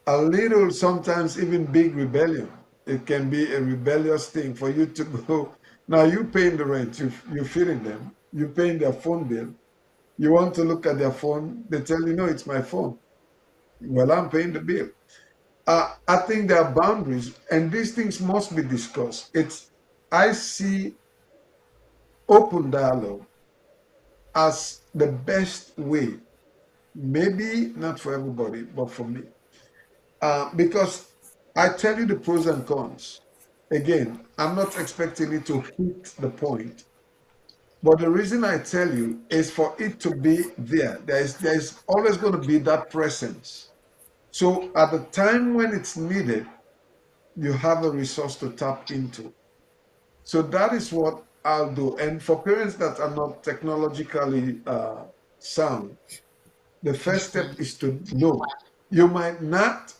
a little, sometimes even big rebellion, it can be a rebellious thing for you to go. Now you paying the rent, you're feeding them, you're paying their phone bill. You want to look at their phone, they tell you, no, it's my phone. Well, I'm paying the bill. I think there are boundaries, and these things must be discussed. I see open dialogue as the best way, maybe not for everybody, but for me. Because I tell you the pros and cons. Again, I'm not expecting it to hit the point, but the reason I tell you is for it to be there. There's always going to be that presence. So at the time when it's needed, you have a resource to tap into. So that is what I'll do. And for parents that are not technologically sound, the first step is to know. You might not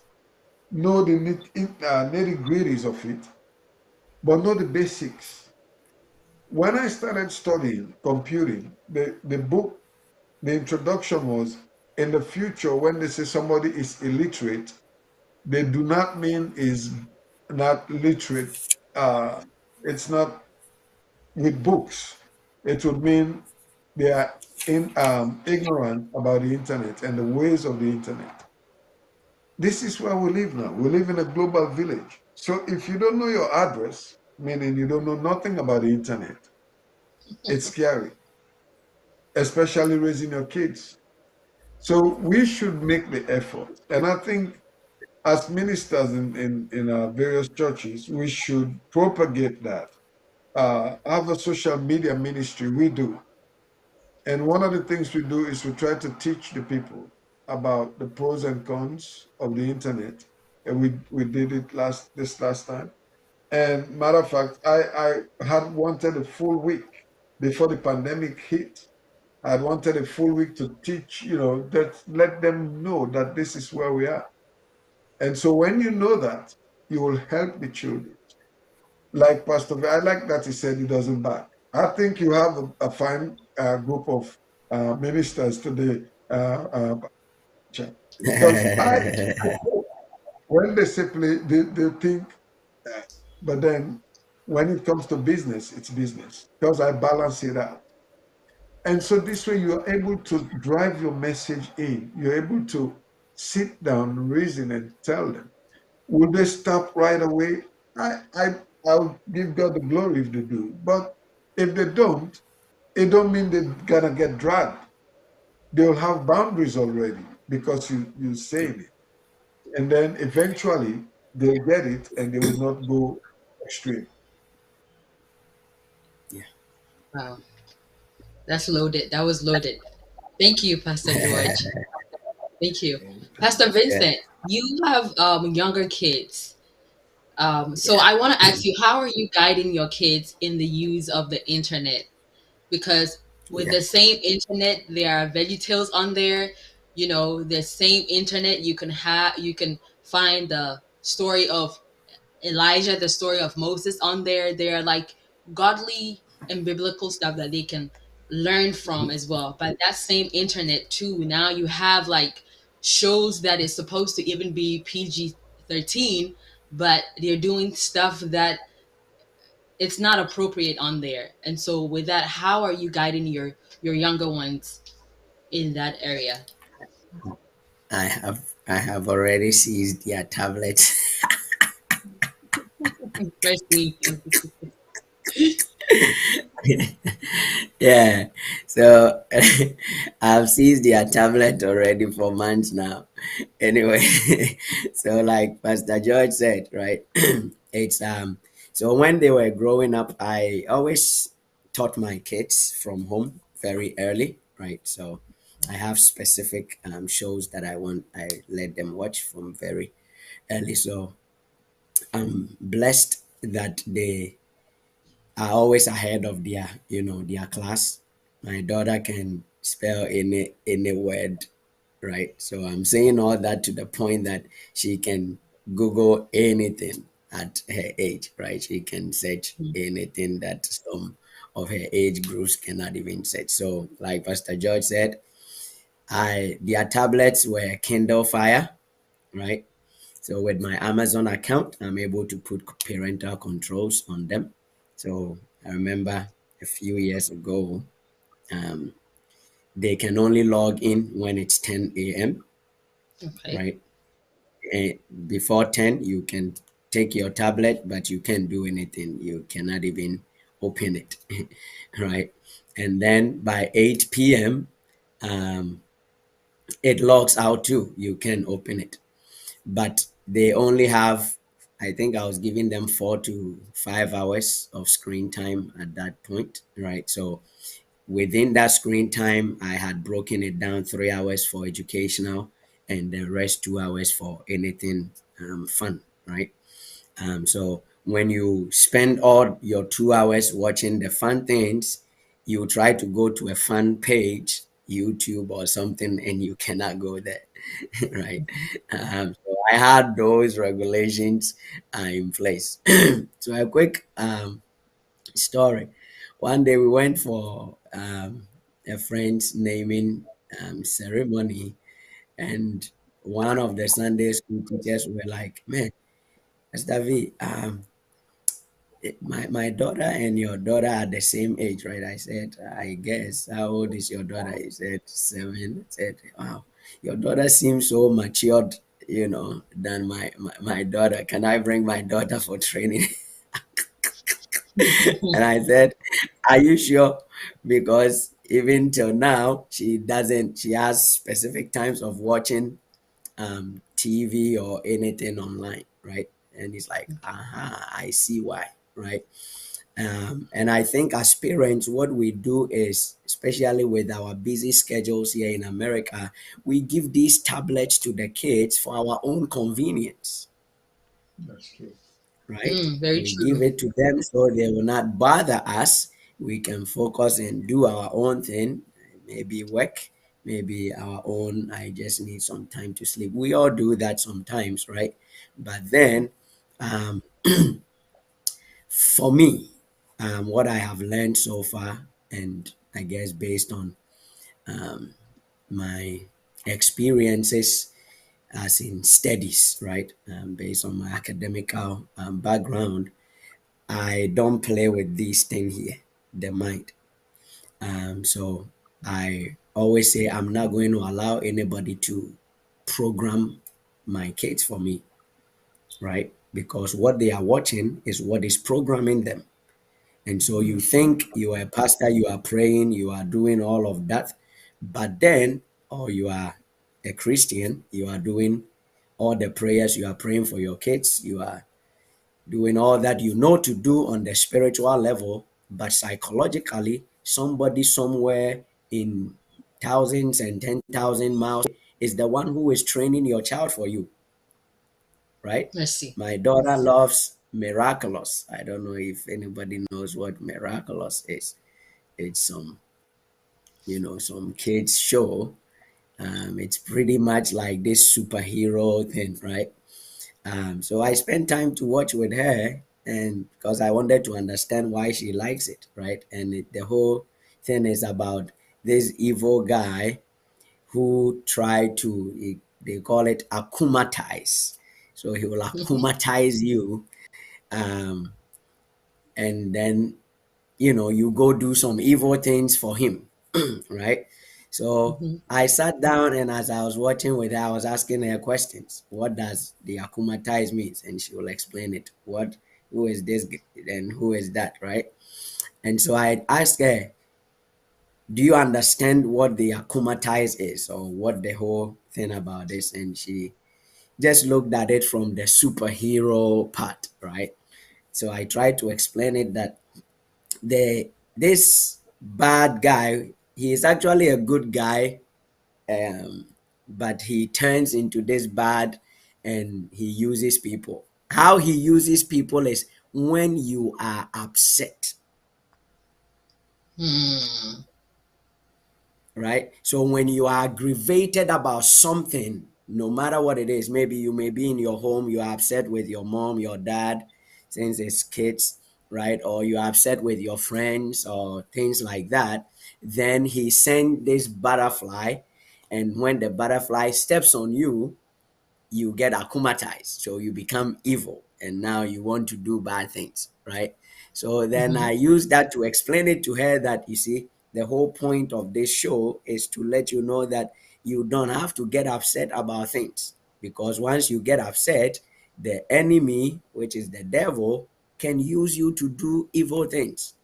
know the nitty-gritties of it, but know the basics. When I started studying computing, the book, the introduction was, in the future, when they say somebody is illiterate, they do not mean is not literate. It's not with books. It would mean they are ignorant about the internet and the ways of the internet. This is where we live now. We live in a global village. So if you don't know your address, meaning you don't know nothing about the internet, it's scary, especially raising your kids. So we should make the effort. And I think as ministers in our various churches, we should propagate that. Have a social media ministry, we do. And one of the things we do is we try to teach the people about the pros and cons of the internet. And we did it this last time. And matter of fact, I had wanted a full week before the pandemic hit. I had wanted a full week to teach, that let them know that this is where we are. And so when you know that, you will help the children. Like Pastor, I like that he said he doesn't back. I think you have a fine group of ministers today, because when they simply they think, but then when it comes to business, it's business because I balance it out. And so this way you're able to drive your message in. You're able to sit down, reason, and tell them. Will they stop right away? I'll give God the glory if they do. But if they don't, it don't mean they're gonna get dragged. They'll have boundaries already because you saying it. And then eventually they'll get it and they will not go extreme. Wow, that's loaded. That was loaded. Thank you, Pastor George. Thank you, Pastor Vincent. You have younger kids. So I want to ask you, how are you guiding your kids in the use of the internet? Because with the same internet, there are VeggieTales on there. The same internet you can find the story of Elijah, the story of Moses on there. There are like godly and biblical stuff that they can learn from as well. But that same internet too, now you have like shows that is supposed to even be PG-13, but they're doing stuff that it's not appropriate on there. And so with that, how are you guiding your younger ones in that area? I have already seized their tablets. Very sweet. Yeah, so I've seized their tablet already for months now. Anyway, so like Pastor George said, right? It's So when they were growing up, I always taught my kids from home very early, right? So I have specific shows that I let them watch from very early. So I'm blessed that they are always ahead of their class. My daughter can spell any word, right? So I'm saying all that to the point that she can Google anything at her age, right? She can search anything that some of her age groups cannot even search. So, like Pastor George said, I their tablets were Kindle Fire, right? So with my Amazon account, I'm able to put parental controls on them. So I remember a few years ago, um, they can only log in when it's 10 a.m., Okay. right? And before 10, you can take your tablet, but you can't do anything. You cannot even open it, right? And then by 8 p.m., um, it logs out too. You can open it. But they only have, I think I was giving them 4 to 5 hours of screen time at that point, right? So within that screen time, I had broken it down 3 hours for educational and the rest 2 hours for anything fun, right? So when you spend all your 2 hours watching the fun things, you try to go to a fun page, YouTube or something, and you cannot go there, right? So I had those regulations in place. So a quick story. One day we went for a friend's naming ceremony, and one of the Sunday school teachers were like, "Man, Mr. V, my daughter and your daughter are the same age, right?" I said, "I guess. How old is your daughter?" He said, 7. I said, "Wow, your daughter seems so matured, than my daughter. Can I bring my daughter for training?" And I said, "Are you sure?" Because even till now, she has specific times of watching TV or anything online, right? And it's like, I see why, right? And I think as parents, what we do is, especially with our busy schedules here in America, we give these tablets to the kids for our own convenience, That's true. right? Very We give true. it to them so they will not bother us. We can focus and do our own thing, maybe work, maybe our own. I just need some time to sleep. We all do that sometimes, right? But then, um, for me, what I have learned so far, and I guess based on um, my experiences as in studies, right? Based on my academical background, I don't play with this thing here, the mind. So I always say I'm not going to allow anybody to program my kids for me, right? Because what they are watching is what is programming them. And so you think you are a pastor, you are praying, you are doing all of that, but then, or you are a Christian, you are doing all the prayers, you are praying for your kids, you are doing all that you know to do on the spiritual level, but psychologically, somebody somewhere in thousands and 10,000 miles is the one who is training your child for you, right? Let's see. My daughter loves Miraculous. I don't know if anybody knows what Miraculous is. It's some kids show. It's pretty much like this superhero thing, right? So I spent time to watch with her, and because I wanted to understand why she likes it, right? And the whole thing is about this evil guy who tried to, they call it akumatize. So he will akumatize you, um, and then you go do some evil things for him, right? So Hmm. I sat down, and as I was watching with her, I was asking her questions. What does the akumatize means? And she will explain it. Who is this and who is that, right? And so I asked her, do you understand what the akumatize is, or what the whole thing about this? And she just looked at it from the superhero part, right? So I try to explain it that this bad guy, he is actually a good guy, um, but he turns into this bad, and he uses people. How he uses people is when you are upset, Hmm. right? So when you are aggravated about something, no matter what it is, maybe you may be in your home, you are upset with your mom, your dad, since it's kids, right? Or you are upset with your friends or things like that. Then he sent this butterfly, and when the butterfly steps on you, you get akumatized, so you become evil, and now you want to do bad things, right? So then Mm-hmm. I use that to explain it to her that, you see, the whole point of this show is to let you know that you don't have to get upset about things, because once you get upset, the enemy, which is the devil, can use you to do evil things,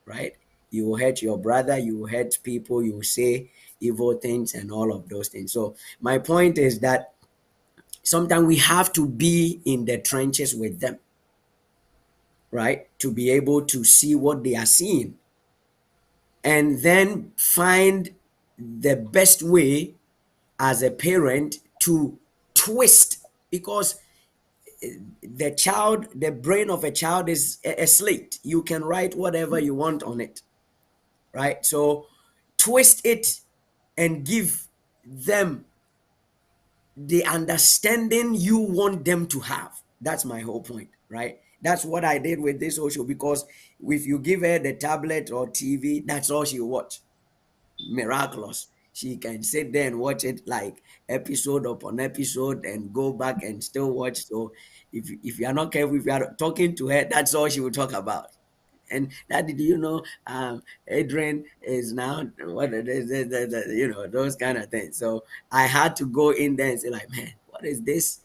right? You will hurt your brother, you will hurt people, you will say evil things and all of those things. So my point is that sometimes we have to be in the trenches with them, right? To be able to see what they are seeing, and then find the best way as a parent to twist, because the brain of a child is a slate. You can write whatever you want on it, right? So twist it and give them the understanding you want them to have. That's my whole point, right? That's what I did with this whole show, because if you give her the tablet or TV, that's all she'll watch. Miraculous. She can sit there and watch it like episode upon episode and go back and still watch. So if you are not careful, if you are talking to her, that's all she will talk about. And that, did you know, Adrian is now what it is, those kind of things. So I had to go in there and say, like, man, what is this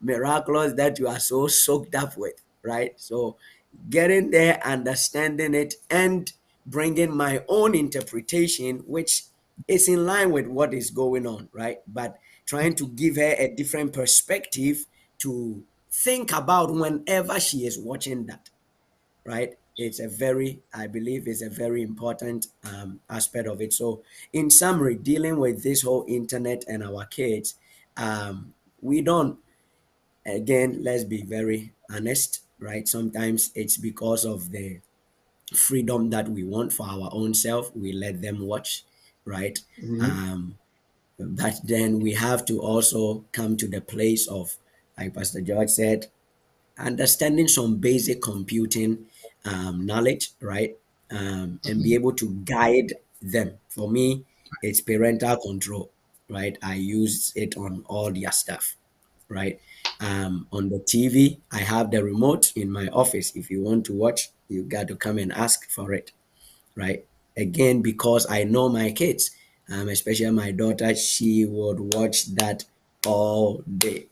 miraculous that you are so soaked up with, right? So getting there, understanding it, and bringing my own interpretation, which is in line with what is going on, right? But trying to give her a different perspective to think about whenever she is watching that, right? It's a very, I believe, it's a very important aspect of it. So, in summary, dealing with this whole internet and our kids, we don't, again, let's be very honest, right? Sometimes it's because of the freedom that we want for our own self, we let them watch, right? Mhm. Um, but then we have to also come to the place of, like Pastor George said, understanding some basic computing knowledge, right? And be Mm-hmm. able to guide them. For me, it's parental control, right? I use it on all their stuff, right? On the TV, I have the remote in my office. If you want to watch, you got to come and ask for it, right? Again, because I know my kids, especially my daughter, she would watch that all day,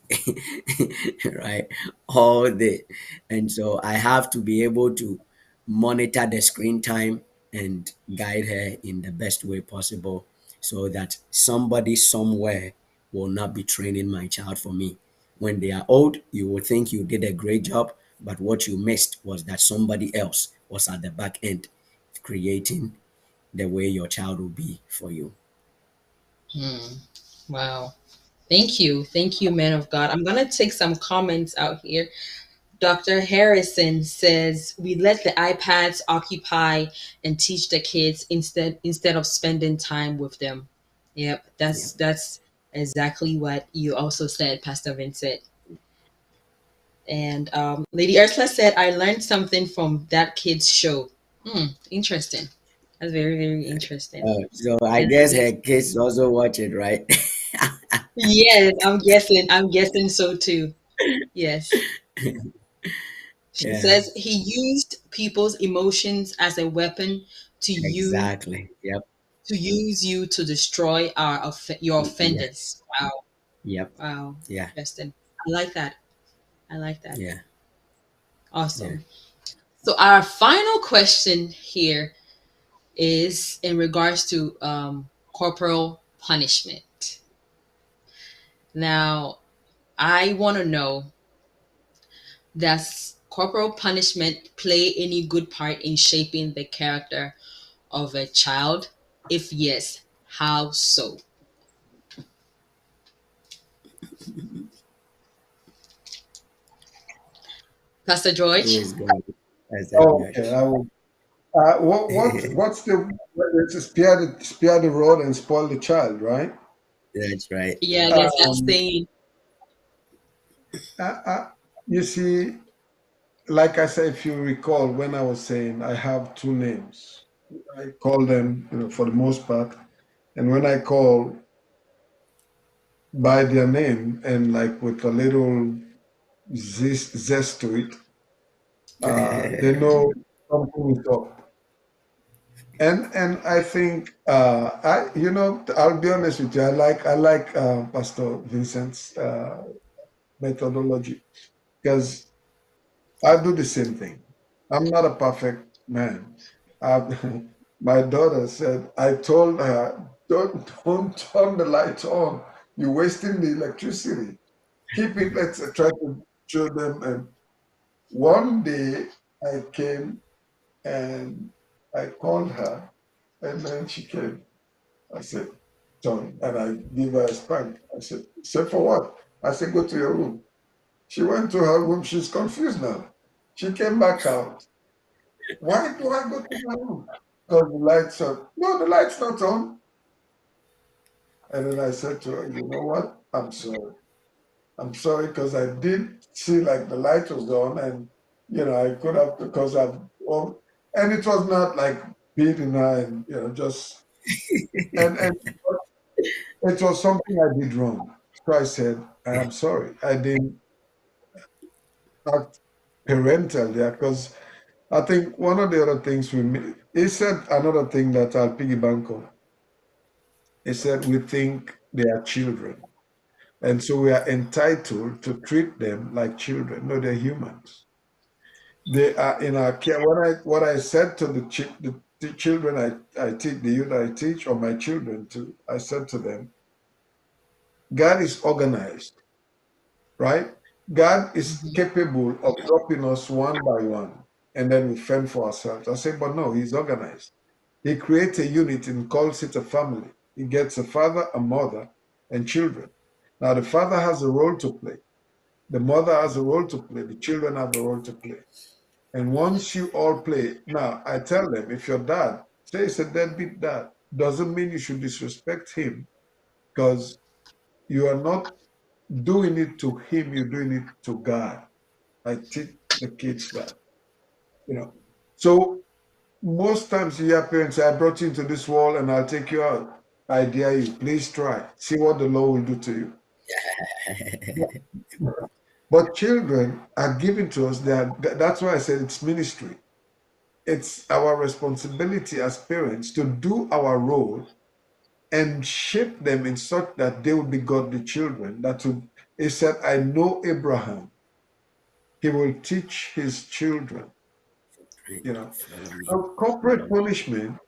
right? All day. And so I have to be able to monitor the screen time and guide her in the best way possible, so that somebody somewhere will not be training my child for me. When they are old, you will think you did a great job, but what you missed was that somebody else was at the back end creating the way your child will be for you. Hmm. Wow. Thank you. Thank you, man of God. I'm going to take some comments out here. Dr. Harrison says we let the iPads occupy and teach the kids instead of spending time with them. Yep, Yeah. that's exactly what you also said, Pastor Vincent. And Lady Ursula said, I learned something from that kid's show. Hmm, interesting. That's very, very interesting. So I And guess her kids also watch it, right? yes, I'm guessing so too. Yes. She Yeah, says he used people's emotions as a weapon to exactly. Yep. use you to destroy your Yes. offenders. Wow. Yep. Wow. Yeah. Interesting. I like that. I like that. Yeah. Yeah. Awesome. So our final question here is in regards to corporal punishment. Now, I want to know, does corporal punishment play any good part in shaping the character of a child? If yes, how so? Pastor Who George? is God? Pastor Okay, George. I will. What's the it's spare the rod and spoil the child, right? That's right. Yeah, I guess that's Um, saying. I, I, you see, like I said, if you recall, when I was saying I have two names, I call them, for the most part, and when I call by their name and like with a little zest to it, they know something is up. And I think I'll be honest with you. I like Pastor Vincent's methodology because I do the same thing. I'm not a perfect man. My daughter said, I told her, don't turn the lights on. You're wasting the electricity. Keep it, let's try to show them. And one day I came and I called her, and then she came. I said, John, and I give her a spank. I said, for what? I said, go to your room. She went to her room. She's confused now. She came back out. Why do I go to my room? Because the lights are, no, the light's not on. And then I said to her, you know what? I'm sorry. I'm sorry because I did see like the light was on and, I could have, because and it was not like beating her and, just, and it was something I did wrong. So I said, I am sorry. I didn't act parental there because I think one of the other things he said another thing that I'll piggyback on. He said, we think they are children. And so we are entitled to treat them like children. No, they're humans. They are in our care. What I said to the children I teach, the youth I teach, or my children too, I said to them, God is organized, right? God is capable of dropping us one by one, and then we fend for ourselves. I say, but no, He's organized. He creates a unit and calls it a family. He gets a father, a mother, and children. Now, the father has a role to play. The mother has a role to play. The children have a role to play. And once you all play, now I tell them, if your dad says a deadbeat dad, doesn't mean you should disrespect him because you are not doing it to him, you're doing it to God. I teach the kids that, you know. So most times you hear parents say, I brought you into this world and I'll take you out. I dare you, please try. See what the Lord will do to you. But children are given to us. That's why I said it's ministry. It's our responsibility as parents to do our role and shape them in such that they will be godly children. He said, I know Abraham. He will teach his children. Follow me. So corporate punishment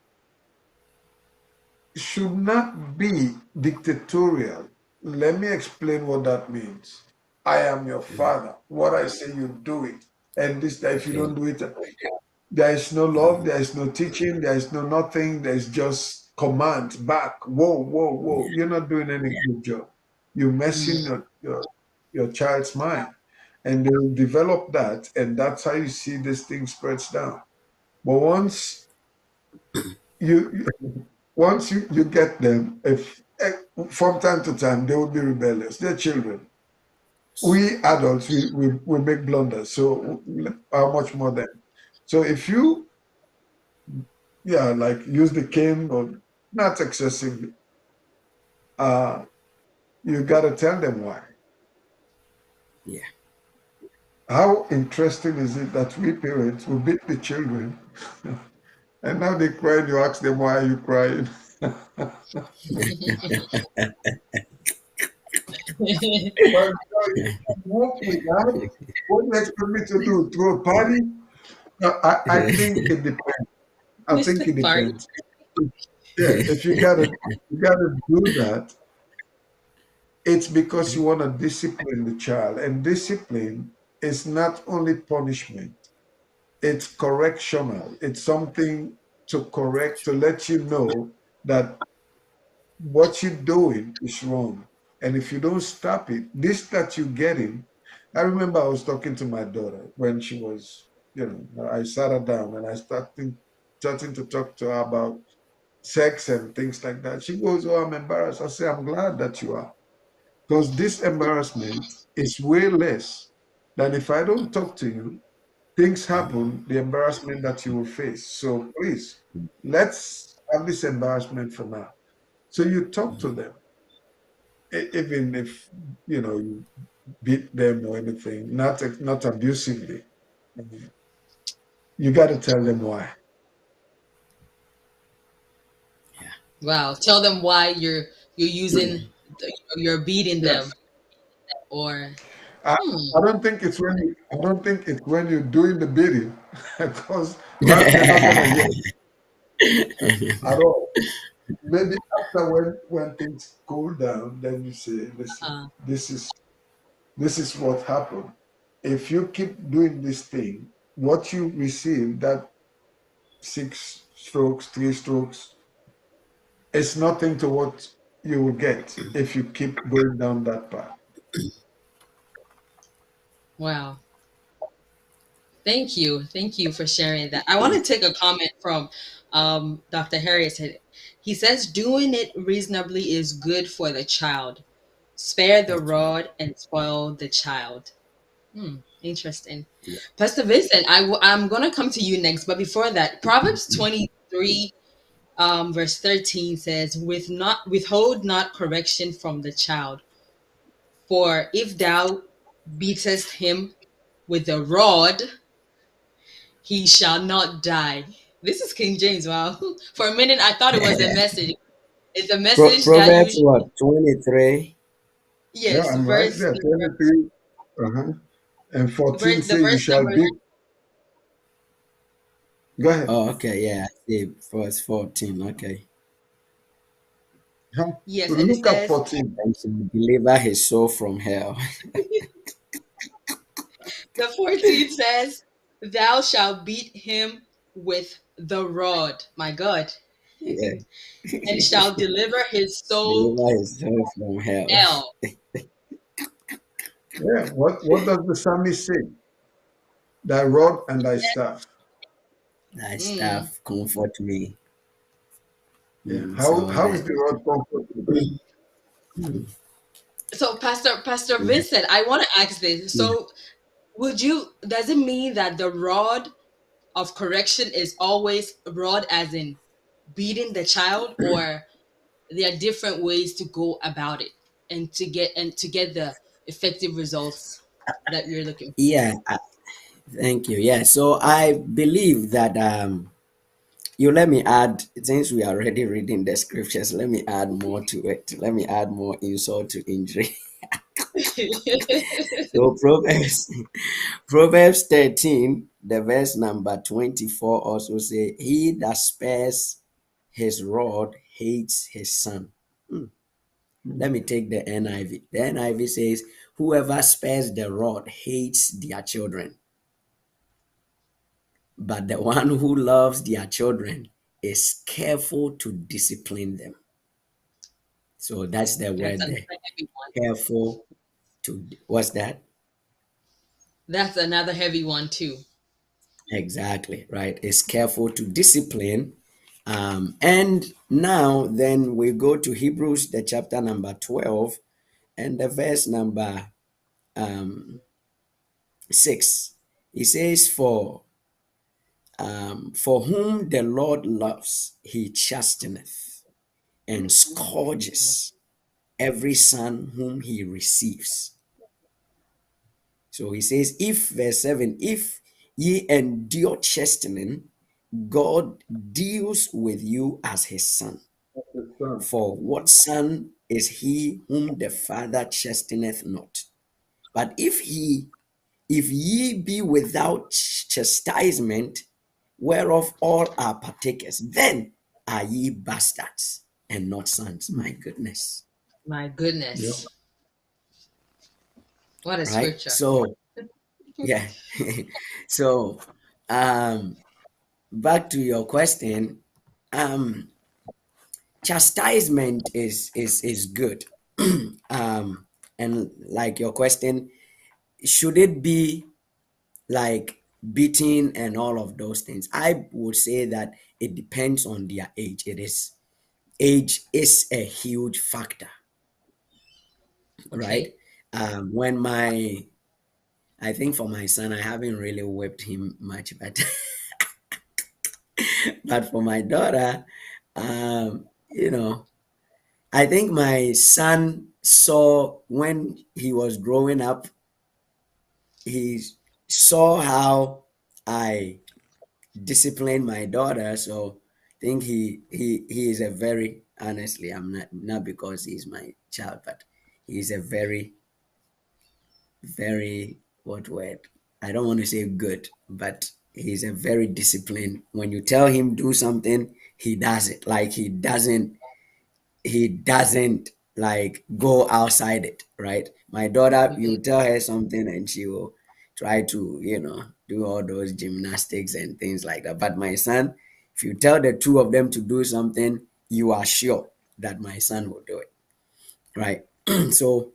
should not be dictatorial. Let me explain what that means. I am your father. What I say, you do it. And this, if you Okay. don't do it, there is no love, there is no teaching, there is no nothing, there is just command back. Whoa, whoa, whoa. You're not doing any good job. You're messing your child's mind. And they will develop that, and that's how you see this thing spreads down. But you you get them, if from time to time they will be rebellious. They're children. We adults we make blunders. So how much more then? So if you like use the cane or not excessively, uh you gotta tell them why. Yeah. How interesting is it that we parents will beat the children and now they cry and you ask them why are you crying? Well, what do you expect me to do? Throw a party? No, I think it depends. I think it Sorry. depends. Yeah, if you gotta do that, it's because you want to discipline the child. And discipline is not only punishment, it's correctional. It's something to correct, to let you know that what you're doing is wrong. And if you don't stop it, this that you're getting, I remember I was talking to my daughter when she was, I sat her down and I starting to talk to her about sex and things like that. She goes, "Oh, I'm embarrassed." I say, "I'm glad that you are. Because this embarrassment is way less than if I don't talk to you, things happen, the embarrassment that you will face. So please, let's have this embarrassment for now." So you talk to them, even if you beat them or anything, not abusively. You got to tell them why. Wow. Tell them why you're using you're beating them, Yes, or I, hmm. I don't think it's I don't think it's when you're doing the beating, because that they're not gonna hear at all. Maybe after when things cool down, then you say, "Listen, uh, this is what happened. If you keep doing this thing, what you receive, that 6 strokes, 3 strokes, it's nothing to what you will get if you keep going down that path." Wow. Thank you for sharing that. I want to take a comment from Dr. Harris. He says doing it reasonably is good for the child. Spare the That's right. rod and spoil the child. Interesting. Yeah. Pastor Vincent, I'm going to come to you next. But before that, Proverbs 23, verse 13 says, withhold not correction from the child. For if thou beatest him with a rod, he shall not die. This is King James. Wow. For a minute, I thought it was a message. It's a message that Proverbs usually, what? 23. Yeah, yes, I'm right there. 23, uh-huh. And 14 the say, "You verse shall number, be." Go ahead. Oh, okay, yeah. See, verse 14. Okay. Huh? yes, and it Look at says, 14. And to deliver his soul from hell. the 14 says, thou shalt beat him with the rod, my God, Yeah. and shall deliver his soul Deliver his soul from hell. hell. Yeah. What does the psalmist say? Thy rod and thy staff. Thy Mm. staff comfort me. Yeah. How So how is that the rod comforting? So, Pastor yeah. Vincent, I want to ask this. Yeah. So, does it mean that the rod of correction is always rod as in beating the child, or there are different ways to go about it and to get the effective results that you're looking for? Yeah, thank you. Yeah, so I believe that you let me add, since we are already reading the scriptures, let me add more to it. Let me add more insult to injury. So Proverbs 13, the verse number 24 also say, he that spares his rod hates his son. Hmm. Let me take the NIV. The NIV says, whoever spares the rod hates their children, but the one who loves their children is careful to discipline them. So that's the That's word another there. heavy one. Careful to, what's that? That's another heavy one too. Exactly, right. It's careful to discipline. And now then we go to Hebrews, the chapter number 12 and the verse number um, 6. It says, for whom the Lord loves, he chasteneth and scourges every son whom he receives. So he says, if, verse 7, if ye endure chastening, God deals with you as his son. The son. For what son is he whom the father chasteneth not? But if ye be without chastisement, whereof all are partakers, then are ye bastards and not sons. My goodness. My Yeah. goodness, what a Right? scripture! So Yeah. So, um, back to your question. Um, Chastisement is good. um, and like your question, should it be like beating and all of those things? I would say that it depends on their age. It is age is a huge factor, right? Okay. When my I think for my son, I haven't really whipped him much, but but for my daughter, you know, I think my son saw when he was growing up, he saw how I discipline my daughter. So I think he is a very honestly, I'm not because he's my child, but he's a very very what word? I don't want to say good, but he's a very disciplined. When you tell him do something, he does it. Like he doesn't like go outside it, right? My daughter, you tell her something and she will try to, do all those gymnastics and things like that. But my son, if you tell the two of them to do something, you are sure that my son will do it, right? So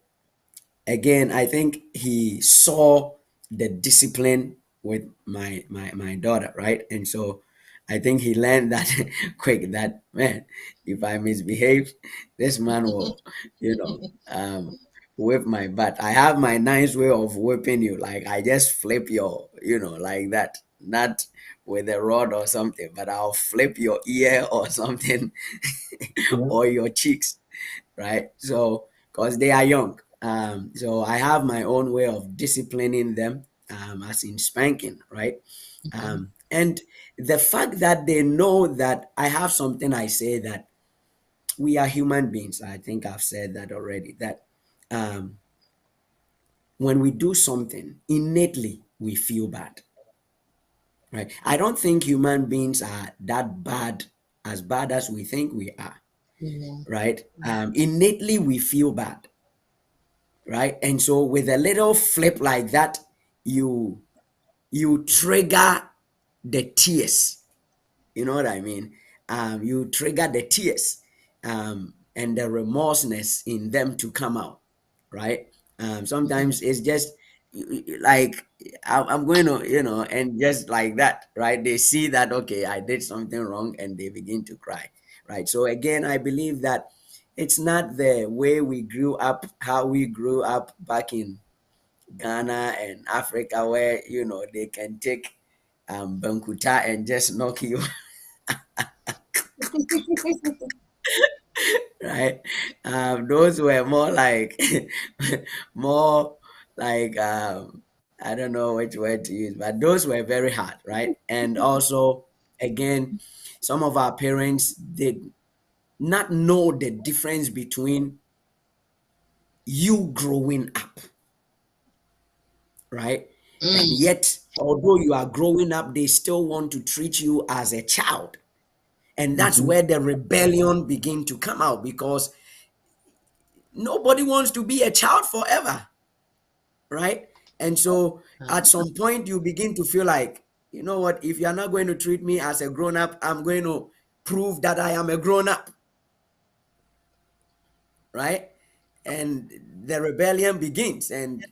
again, I think he saw the discipline with my daughter, right? And so I think he learned that quick that man, if I misbehave, this man will, you know, whip my butt. I have my nice way of whipping you. Like I just flip your, like that. Not with a rod or something, but I'll flip your ear or something Yeah. or your cheeks, right? So, because they are young. So I have my own way of disciplining them, as in spanking, right? And the fact that they know that I have something I say that we are human beings. I think I've said that already. That um, when we do something, innately we feel bad, right? I don't think human beings are that bad, as bad as we think we are, Yeah. right? Innately we feel bad, right? And so with a little flip like that, you you trigger the tears. You know what I mean? You trigger the tears, and the remorseness in them to come out, right? Sometimes it's just like I'm going to, and just like that, right? They see that okay, I did something wrong, and they begin to cry, right? So again, I believe that it's not the way we grew up, how we grew up back in Ghana and Africa, where they can take bankuta and just knock you, right? Those were more like more like I don't know which word to use, but those were very hard, right? And also, again, some of our parents did not know the difference between you growing up, right? And Mm. yet, although you are growing up, they still want to treat you as a child. And that's Mm-hmm. where the rebellion begin to come out, because nobody wants to be a child forever, right? And so at some point you begin to feel like, you know what, if you're not going to treat me as a grown up, I'm going to prove that I am a grown up, right? And the rebellion begins, and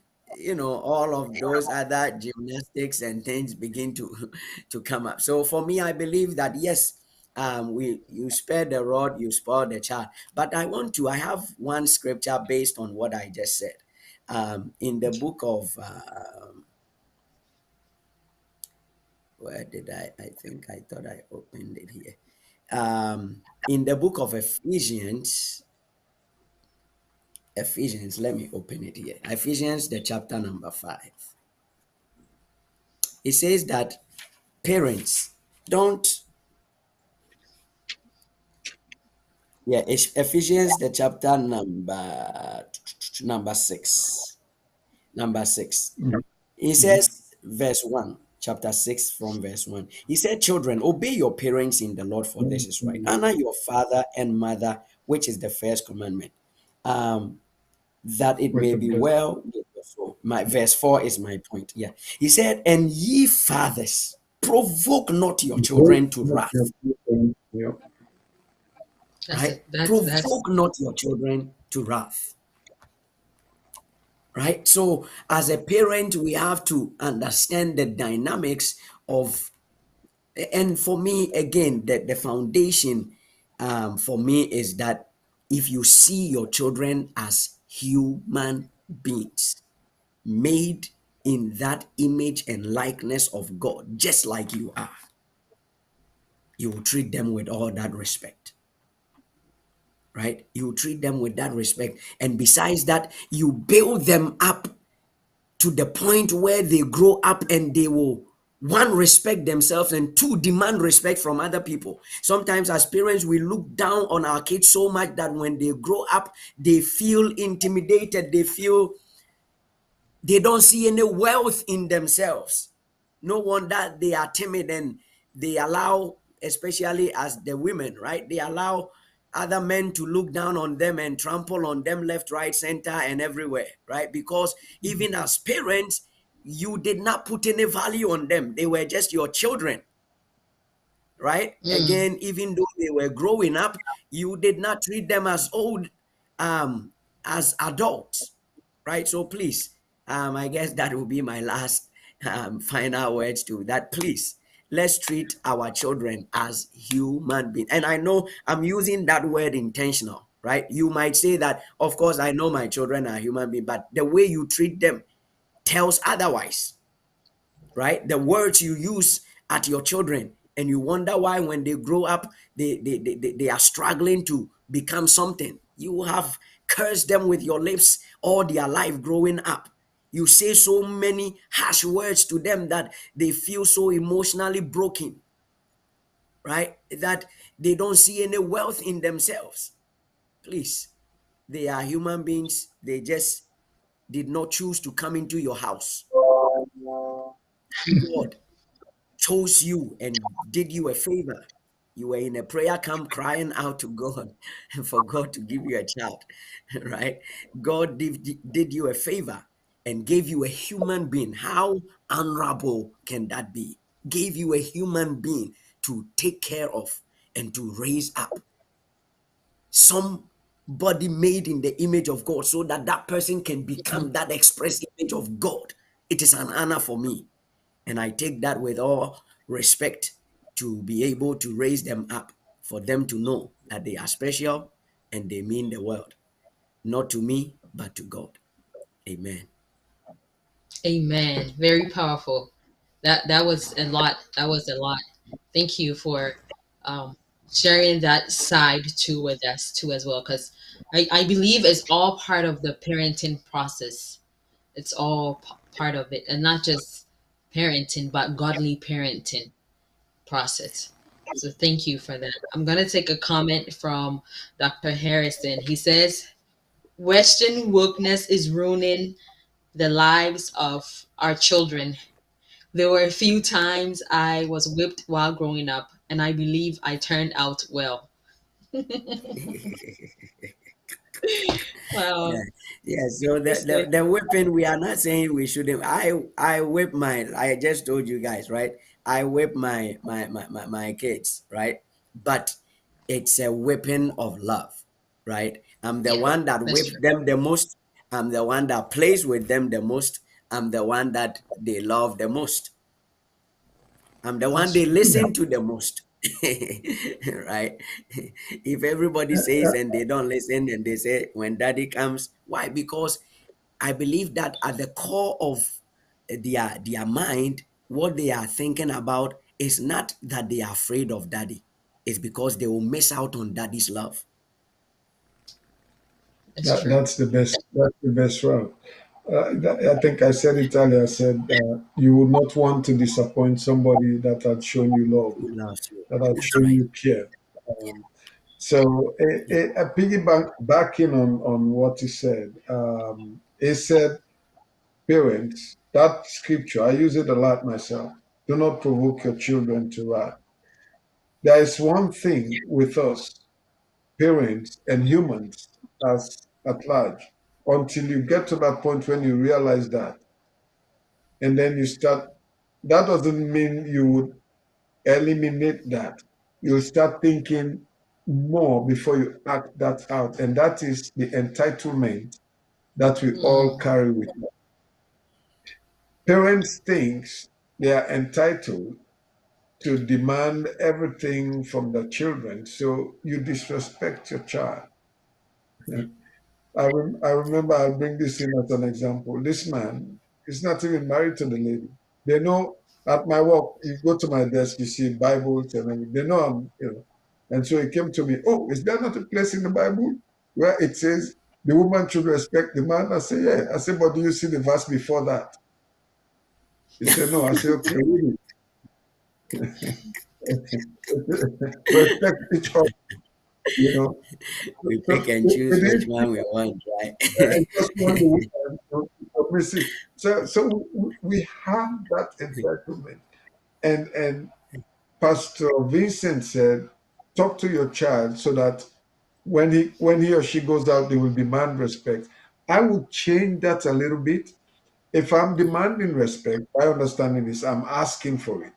all of those other gymnastics and things begin to to come up. So for me, I believe that yes, we you spare the rod, you spoil the child. But I have one scripture based on what I just said, in the book of where did I think I thought I opened it here, in the book of Ephesians, let me open it here. Ephesians, the chapter number 5. It says that parents don't, yeah, it's Ephesians, the chapter number 6. Number 6. It Mm-hmm. says, verse 1, chapter 6, from verse 1. He said, children, obey your parents in the Lord, for this is right. Honor your father and mother, which is the first commandment, that it With may the be best. well with your soul. My verse 4 is my point. Yeah. He said, and ye fathers, provoke not your Both children to not your wrath, children, yeah. That's right? it. That's Provoke not your children to wrath, right? So, as a parent, we have to understand the dynamics of, and for me, again, the foundation for me is that if you see your children as human beings, made in that image and likeness of God, just like you are, you will treat them with all that respect, right? You treat them with that respect. And besides that, you build them up to the point where they grow up and they will, one, respect themselves, and two, demand respect from other people. Sometimes as parents, we look down on our kids so much that when they grow up, they feel intimidated, they feel they don't see any wealth in themselves. No wonder they are timid, and they allow, especially as the women, right? They allow other men to look down on them and trample on them left, right, center, and everywhere, right? Because even as parents, you did not put any value on them. They were just your children, right? mm, Again, even though they were growing up, you did not treat them as old, um, as adults, right? So please, I guess that will be my last final words to that. Please, let's treat our children as human beings. And I know I'm using that word intentional, right? You might say that, of course, I know my children are human beings, but the way you treat them tells otherwise, right? The words you use at your children, and you wonder why when they grow up, they are struggling to become something. You have cursed them with your lips all their life growing up. You say so many harsh words to them that they feel so emotionally broken, right? That they don't see any wealth in themselves. Please, they are human beings. They just did not choose to come into your house. God chose you and did you a favor. You were in a prayer camp crying out to God for God to give you a child, right? God did you a favor and gave you a human being. How honorable can that be? Gave you a human being to take care of and to raise up. Somebody made in the image of God so that that person can become that express image of God. It is an honor for me. And I take that with all respect to be able to raise them up, for them to know that they are special and they mean the world, not to me, but to God. Amen. amen. Very powerful. That was a lot. That was a lot. Thank you for um, sharing that side too with us too as well, because I believe it's all part of the parenting process. It's all part of it, and not just parenting, but godly parenting process. So thank you for that. I'm gonna take a comment from Dr. Harrison. He says, Western wokeness is ruining the lives of our children. There were a few times I was whipped while growing up, and I believe I turned out well. Yeah, Wow. yeah. So It's good. the whipping, we are not saying we shouldn't. I whip my. I just told you guys, right? I whip my kids, right? But it's a whipping of love, right? I'm the Yeah, one that that's whips true. them the most. I'm the one that plays with them the most. I'm the one that they love the most. I'm the one That's they true. Yeah. listen to the most. Right? If everybody says and they don't listen and they say when daddy comes, why? Because I believe that at the core of their mind, what they are thinking about is not that they are afraid of daddy. It's because they will miss out on daddy's love. That's true. That's the best. That's the best route. I think I said it earlier. I said you would not want to disappoint somebody that had shown you love, Who loves you? that had That's shown right. you care. So Yeah. a piggyback backing on what he said. He said, "Parents, that scripture I use it a lot myself. Do not provoke your children to wrath." There is one thing with us, parents and humans as at large. until you get to that point when you realize that. And then you start, that doesn't mean you would eliminate that. You'll start thinking more before you act that out. And that is the entitlement that we all Mm, carry with us. Parents think they are entitled to demand everything from the children, so you disrespect your child. I remember, I'll bring this in as an example. This man is not even married to the lady. They know at my work, you go to my desk, you see Bibles and everything. They know I'm. And so he came to me, oh, is there not a place in the Bible where it says the woman should respect the man? I say, yeah. I said, but do you see the verse before that? He said, no. I said, okay, read it. Respect each other, you know. We pick So and choose which it one we want, right? and just want the woman to submit it. So we have that entitlement. And Pastor Vincent said, talk to your child so that when he or she goes out, they will demand respect. I would change that a little bit. If I'm demanding respect, my understanding is I'm asking for it.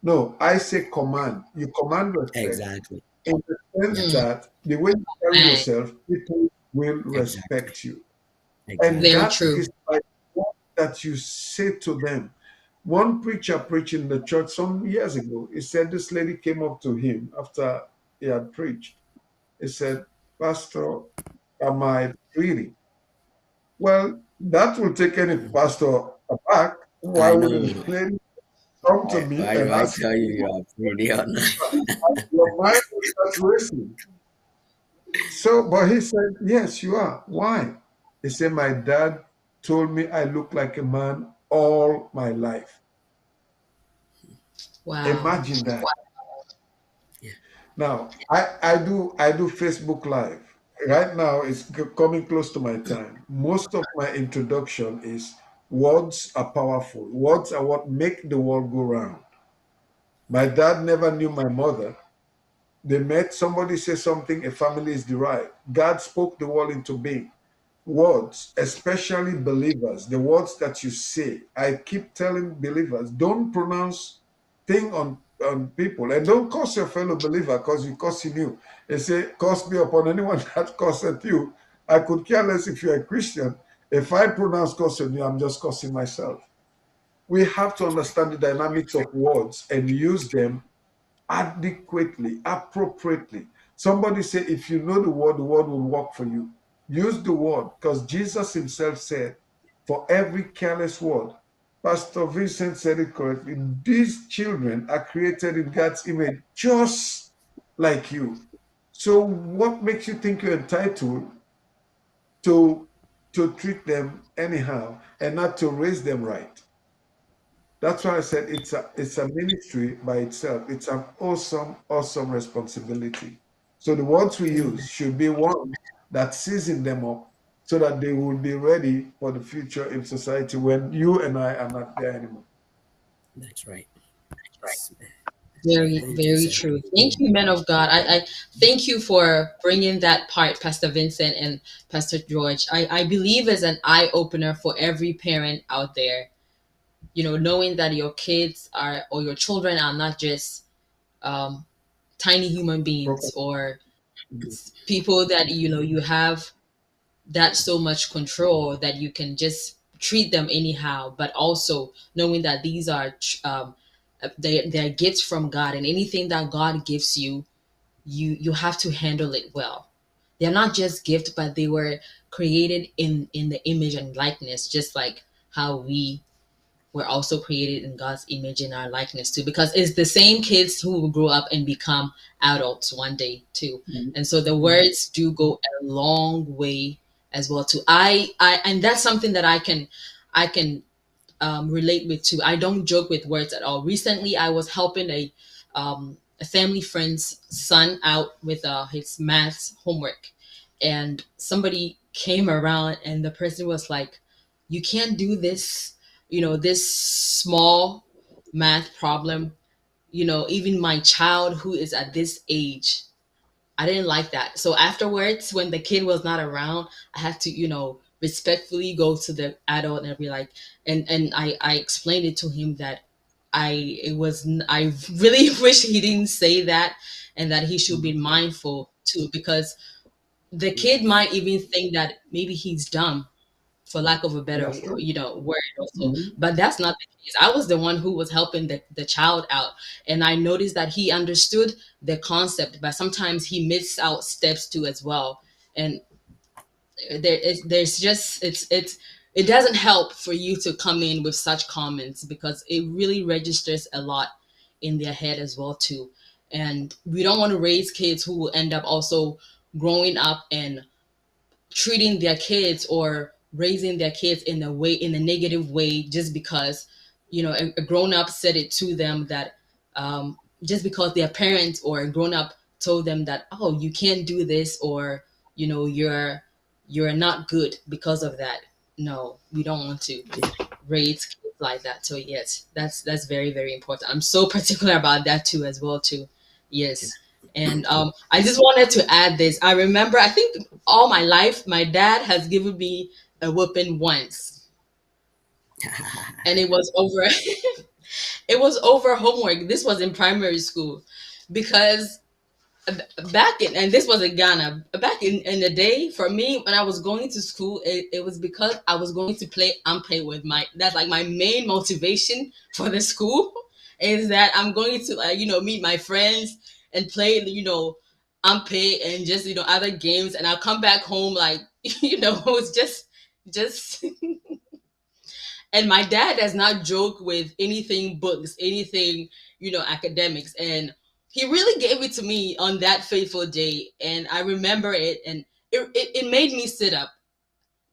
No, I say command. You command respect Exactly. in the sense That's mm, right. that the way you carry right. yourself, people will Exactly. respect you. And Exactly. Very that true. is like what that you say to them. One preacher preached in the church some years ago. He said this lady came up to him after he had preached. He said, Pastor, am I pretty? Well, that will take any Mm. pastor aback. Why I wouldn't know. a lady come to me Why do and I ask tell you you are pretty or not? your mind will start racing? So, but he said, yes, you are. Why? He said, my dad told me I look like a man all my life. Wow. Imagine that. Yeah. Now, I do Facebook Live. Right now, it's coming close to my time. Most of my introduction is words are powerful. Words are what make the world go round. My dad never knew my mother. They met, somebody say something, a family is derived. God spoke the world into being. Words, especially believers, the words that you say. I keep telling believers, don't pronounce thing on people and don't curse your fellow believer because you cursing you. They say, curse me upon anyone that curseth you. I could care less if you're a Christian. If I pronounce cursing you, I'm just cursing myself. We have to That's right. understand the dynamics of words and use them adequately, appropriately. Somebody say, if you know the word will work for you. Use the word because Jesus himself said, for every careless word. Pastor Vincent said it correctly. These children are created in God's image just like you. So, what makes you think you're entitled to, to treat them anyhow and not to raise them right? That's why I said it's a ministry by itself. It's an awesome, awesome responsibility. So the words we Amen. use should be one that season them up so that they will be ready for the future in society when you and I are not there anymore. That's right. It's, Very, it's very a true. Thank you, men of God. I thank you for bringing that part, Pastor Vincent and Pastor George. I believe is an eye opener for every parent out there. Knowing that your kids are or your children are not just um, tiny human beings Proper. or people that you have that so much control that you can just treat them anyhow, but also knowing that these are they're gifts from God, and anything that God gives you, you have to handle it well. They're not just gifts, but they were created in the image and likeness, just like how we're also created in God's image and our likeness too, because it's the same kids who will grow up and become adults one day too. And so the words do go a long way as well too. And that's something that I can relate with too. I don't joke with words at all. Recently, I was helping a family friend's son out with his maths homework, and somebody came around, and the person was like, "You can't do this, this small math problem. Even my child who is at this age." I didn't like that. So afterwards, when the kid was not around, I had to, respectfully go to the adult and be like, and I explained it to him that I really wish he didn't say that, and that he should be mindful too, because the kid might even think that maybe he's dumb, for lack of a better, That's true. word also. Mhm. But that's not the case. I was the one who was helping the child out, and I noticed that he understood the concept, but sometimes he missed out steps too as well. And there's just it doesn't help for you to come in with such comments, because it really registers a lot in their head as well too. And we don't want to raise kids who will end up also growing up and treating their kids or raising their kids in a negative way, just because a grown-up said it to them, that just because their parents or a grown-up told them that, oh, you can't do this, or you're not good because of that. No, we don't want to raise kids like that. So yes, that's very, very important. I'm so particular about that too as well too. Yes. And I just wanted to add this. I remember, I think all my life, my dad has given me a whooping once, and it was over. It was over homework. This was in primary school, because back in, and this was in Ghana, back in the day, for me, when I was going to school, it was because I was going to play ampe with that's like my main motivation for the school, is that I'm going to meet my friends and play ampe and just other games, and I'll come back home like it's just and my dad does not joke with anything books, anything, academics. And he really gave it to me on that fateful day. And I remember it, and it made me sit up,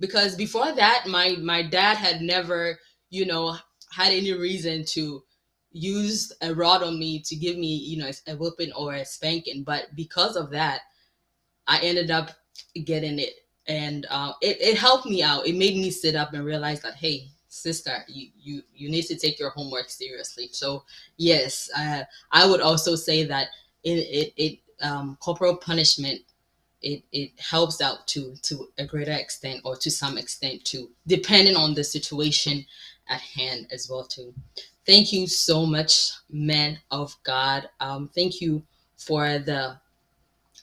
because before that, my dad had never, had any reason to use a rod on me to give me, a whooping or a spanking. But because of that, I ended up getting it, and it helped me out. It made me sit up and realize that, hey, sister, you need to take your homework seriously. So yes, I would also say that corporal punishment, it helps out to a greater extent, or to some extent too, depending on the situation at hand as well too. Thank you so much, man of God. Thank you for the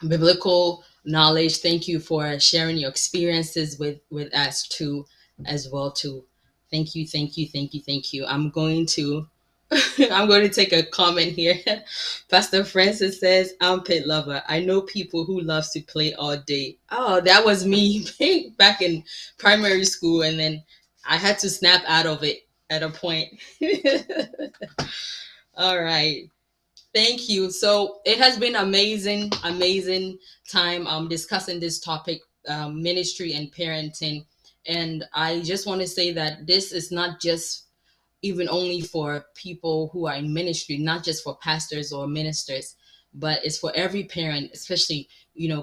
biblical knowledge. Thank you for sharing your experiences with us too, as well too. Thank you, thank you, thank you, thank you. I'm going to I'm going to take a comment here. Pastor Francis says, I'm pet lover. I know people who loves to play all day. Oh, that was me back in primary school, and then I had to snap out of it at a point. All right. Thank you. So it has been amazing, amazing time discussing this topic, ministry and parenting. And I just want to say that this is not just even only for people who are in ministry, not just for pastors or ministers, but it's for every parent, especially,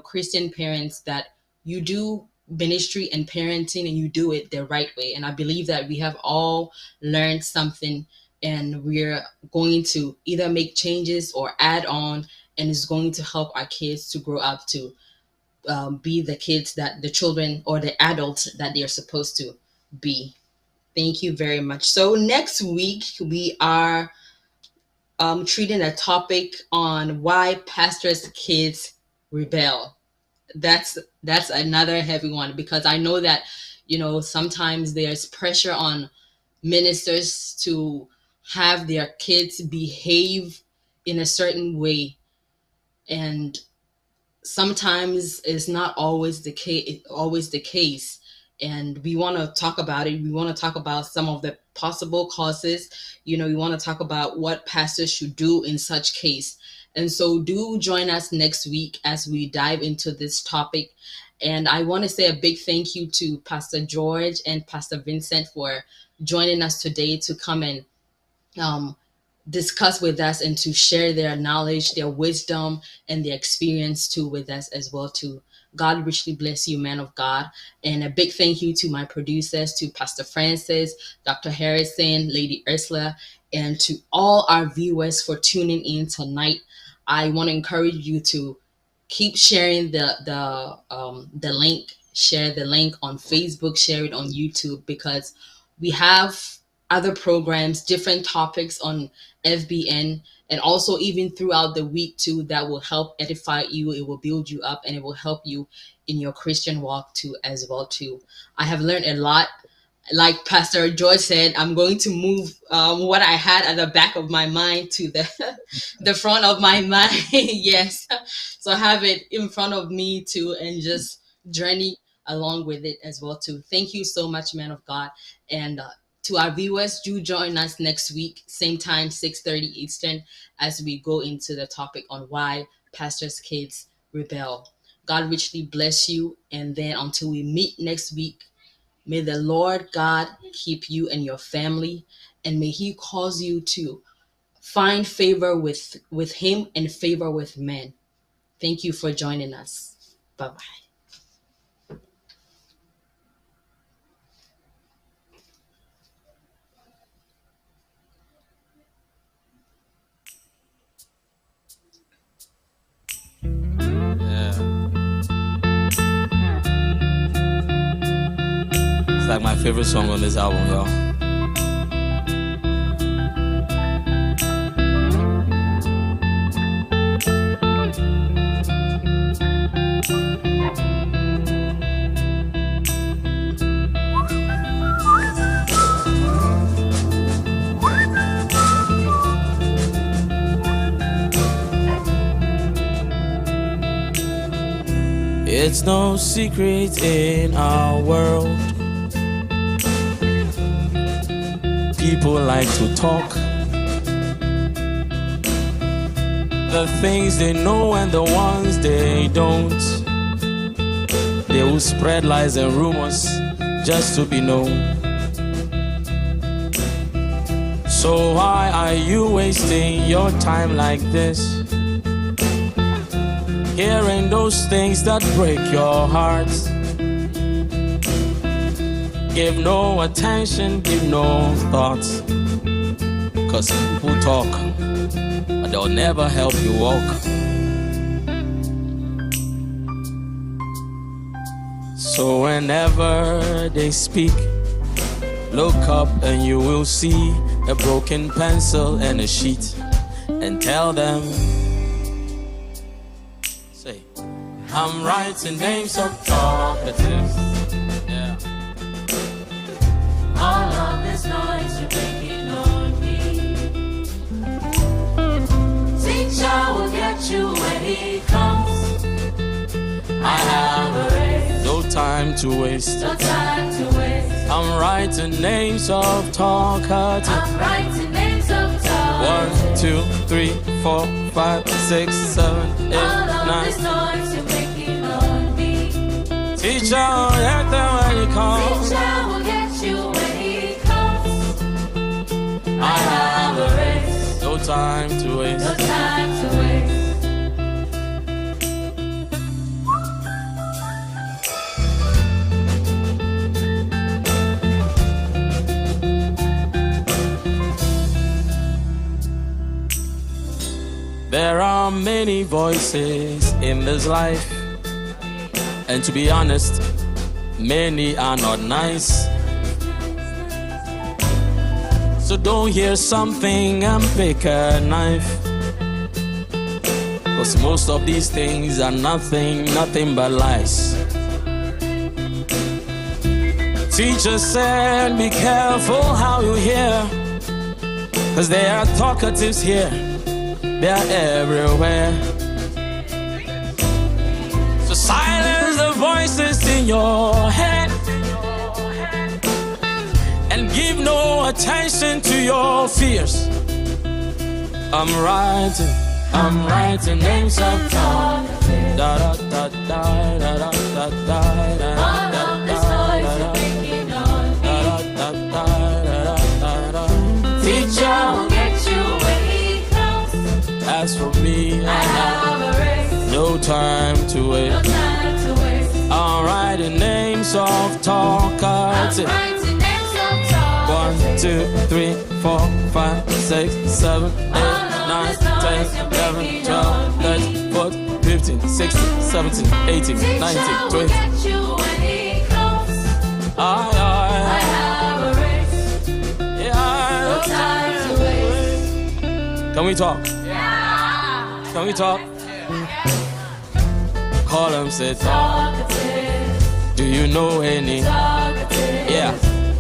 Christian parents, that you do ministry and parenting and you do it the right way. And I believe that we have all learned something, and we're going to either make changes or add on, and it's going to help our kids to grow up to be the kids, that the children or the adults that they're supposed to be. Thank you very much. So next week we are treating a topic on why pastors' kids rebel. That's another heavy one, because I know that sometimes there's pressure on ministers to have their kids behave in a certain way, and sometimes it's not always the case. And we want to talk about it. We want to talk about some of the possible causes. We want to talk about what pastors should do in such case. And so do join us next week as we dive into this topic. And I want to say a big thank you to Pastor George and Pastor Vincent for joining us today to come and discuss with us and to share their knowledge, their wisdom, and their experience too with us as well too. God richly bless you, man of God. And a big thank you to my producers, to Pastor Francis, Dr. Harrison, Lady Ursula, and to all our viewers for tuning in tonight. I want to encourage you to keep sharing the link, share the link on Facebook, share it on YouTube, because we have other programs, different topics on FBN, and also even throughout the week too, that will help edify you. It will build you up, and it will help you in your Christian walk too, as well too. I have learned a lot. Like Pastor George said, I'm going to move what I had at the back of my mind to the front of my mind. Yes, so I have it in front of me too, and just journey along with it as well too. Thank you so much, man of God. And to our viewers, do join us next week, same time, 6:30 Eastern, as we go into the topic on why pastors' kids rebel. God richly bless you. And then until we meet next week, may the Lord God keep you and your family, and may he cause you to find favor with him and favor with men. Thank you for joining us. Bye-bye. It's like my favorite song on this album, y'all. It's no secret in our world, people like to talk the things they know and the ones they don't. They will spread lies and rumors just to be known. So why are you wasting your time like this, hearing those things that break your heart? Give no attention, give no thoughts, 'cause people talk, but they'll never help you walk. So whenever they speak, look up and you will see a broken pencil and a sheet, and tell them, say, I'm writing names of talkatives. Yeah. All of this noise you're making on me. Teacher will get you when he comes. I have a race, No time to waste. no time to waste. I'm writing names of talkatives. I'm writing names of talk. 1, 2, 3, 4, 5, 6, 7, 8, All of 9. this noise you're making on me. Teacher, get them when he comes. Teacher will get you when he comes. I have a race, No time to waste. no time to waste. There are many voices in this life, and to be honest, many are not nice. So don't hear something and pick a knife, 'cause most of these things are nothing but lies. Teacher said, be careful how you hear, 'cause there are talkatives here. They're everywhere. So silence the voices in your head and give no attention to your fears. I'm writing names of talk. Da da da da da da da da da. All of this noise you're making on me. Teacher will get you when he comes. As for me, I have a race, no time to no wait. time to waste. I'm writing names of I'm talkatives. writing names of talk. 1, 2, 3, 4, 5, 6, 7, 8, 9, 10, 11, 12, 13, 14, 15, 15, 16, 17, 18, 19, 20. Get you when he comes. I have a race. Yeah. No time to waste. Can we talk? Yeah. Can we talk? Call him, say talk. Talkative. Do you know any? Talkative. Yeah.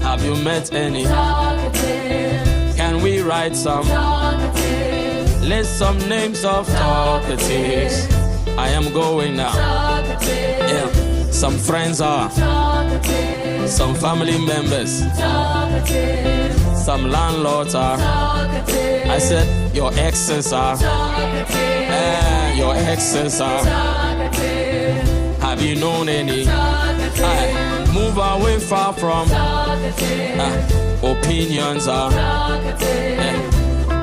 Have you met any? Talkative. Can we write some? Talkative. List some names of talkatives. I am going now. Talkative. Yeah. Some friends are, Talkative. some family members, Talkative. some landlords are. Talkative. I said your exes are. Talkative. Your exes are. Talkative. Have you known any? Talkative. Aye. Move away far from Talkative. opinions are. Talkative.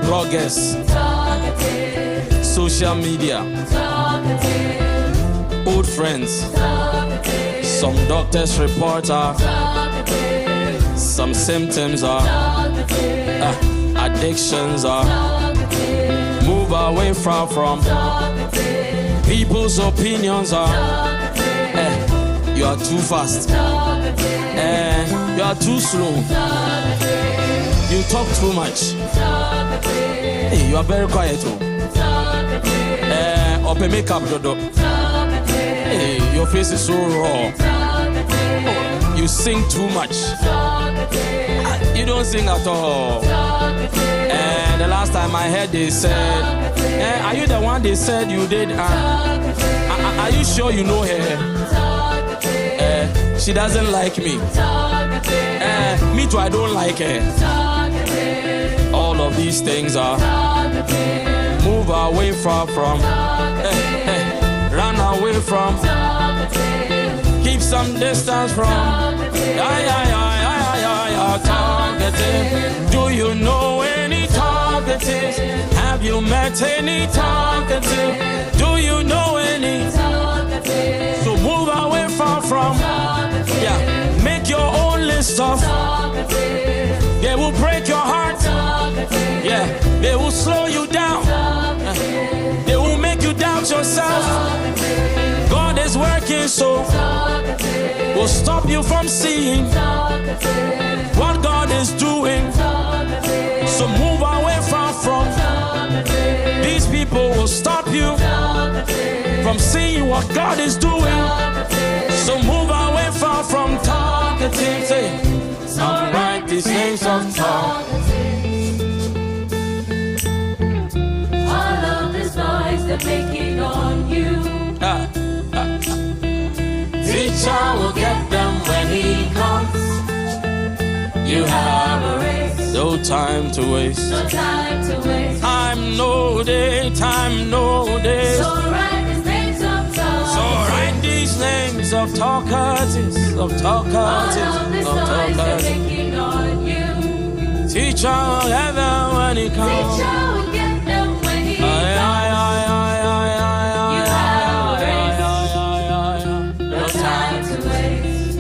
Bloggers, Talkative. social media, Talkative. old friends, Talkative. some doctors report are. Talkative. Some symptoms are. Talkative. Addictions are. Talkative. Move away far from Talkative. people's opinions are. Talkative. You are too fast. Talkative. You are too slow. Talkative. You talk too much. Talkative. Hey, you are very quiet. Oh. Talkative. Open makeup, dodo. Talkative. Hey, your face is so raw. Talkative. You sing too much. Talkative. You don't sing at all. Talkative. And the last time I heard they said, are you the one they said you did? Are you sure you know her? She doesn't like me. Me too, I don't like her. All of these things are. Move away far from. Run away from. Keep some distance from. Talkative. Do you know any talkative? Have you met any talkative? Do you know any? So move away far from. Yeah, make your own list of. They will break your heart. Yeah, they will slow you down. They will make you doubt yourself. God is working, so will stop you from seeing what God is doing. So move away far from. These people will stop you from seeing what God is doing. So move away far from talkative. Say, I'll write these names of talk. All of this noise they're making on you. Teacher will get them when he comes. You have a race. no time to waste. No time to waste. Time no day, time no day. So write these names of talk. So write these names of talkatives, of All of talkatives, this of noise they're talkatives. making on you. Teacher will get them when he comes. Teacher will get them when he Aye, aye, comes. aye, aye, aye, aye, You aye, have a aye, race. aye, aye, aye, aye. No time to waste.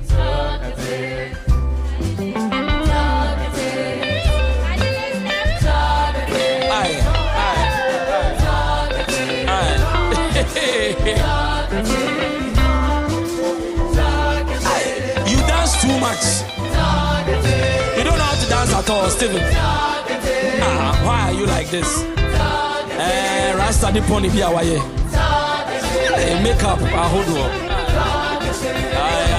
Talkative. Talkative. Talkative. Aye, aye, Talkative. aye. Talkative. You dance too much. Talkative. You don't know how to dance at all, Stephen. Talkative. Why are you like this? Rasta the pony be away. Talkative. Makeup, I hold on. Aye,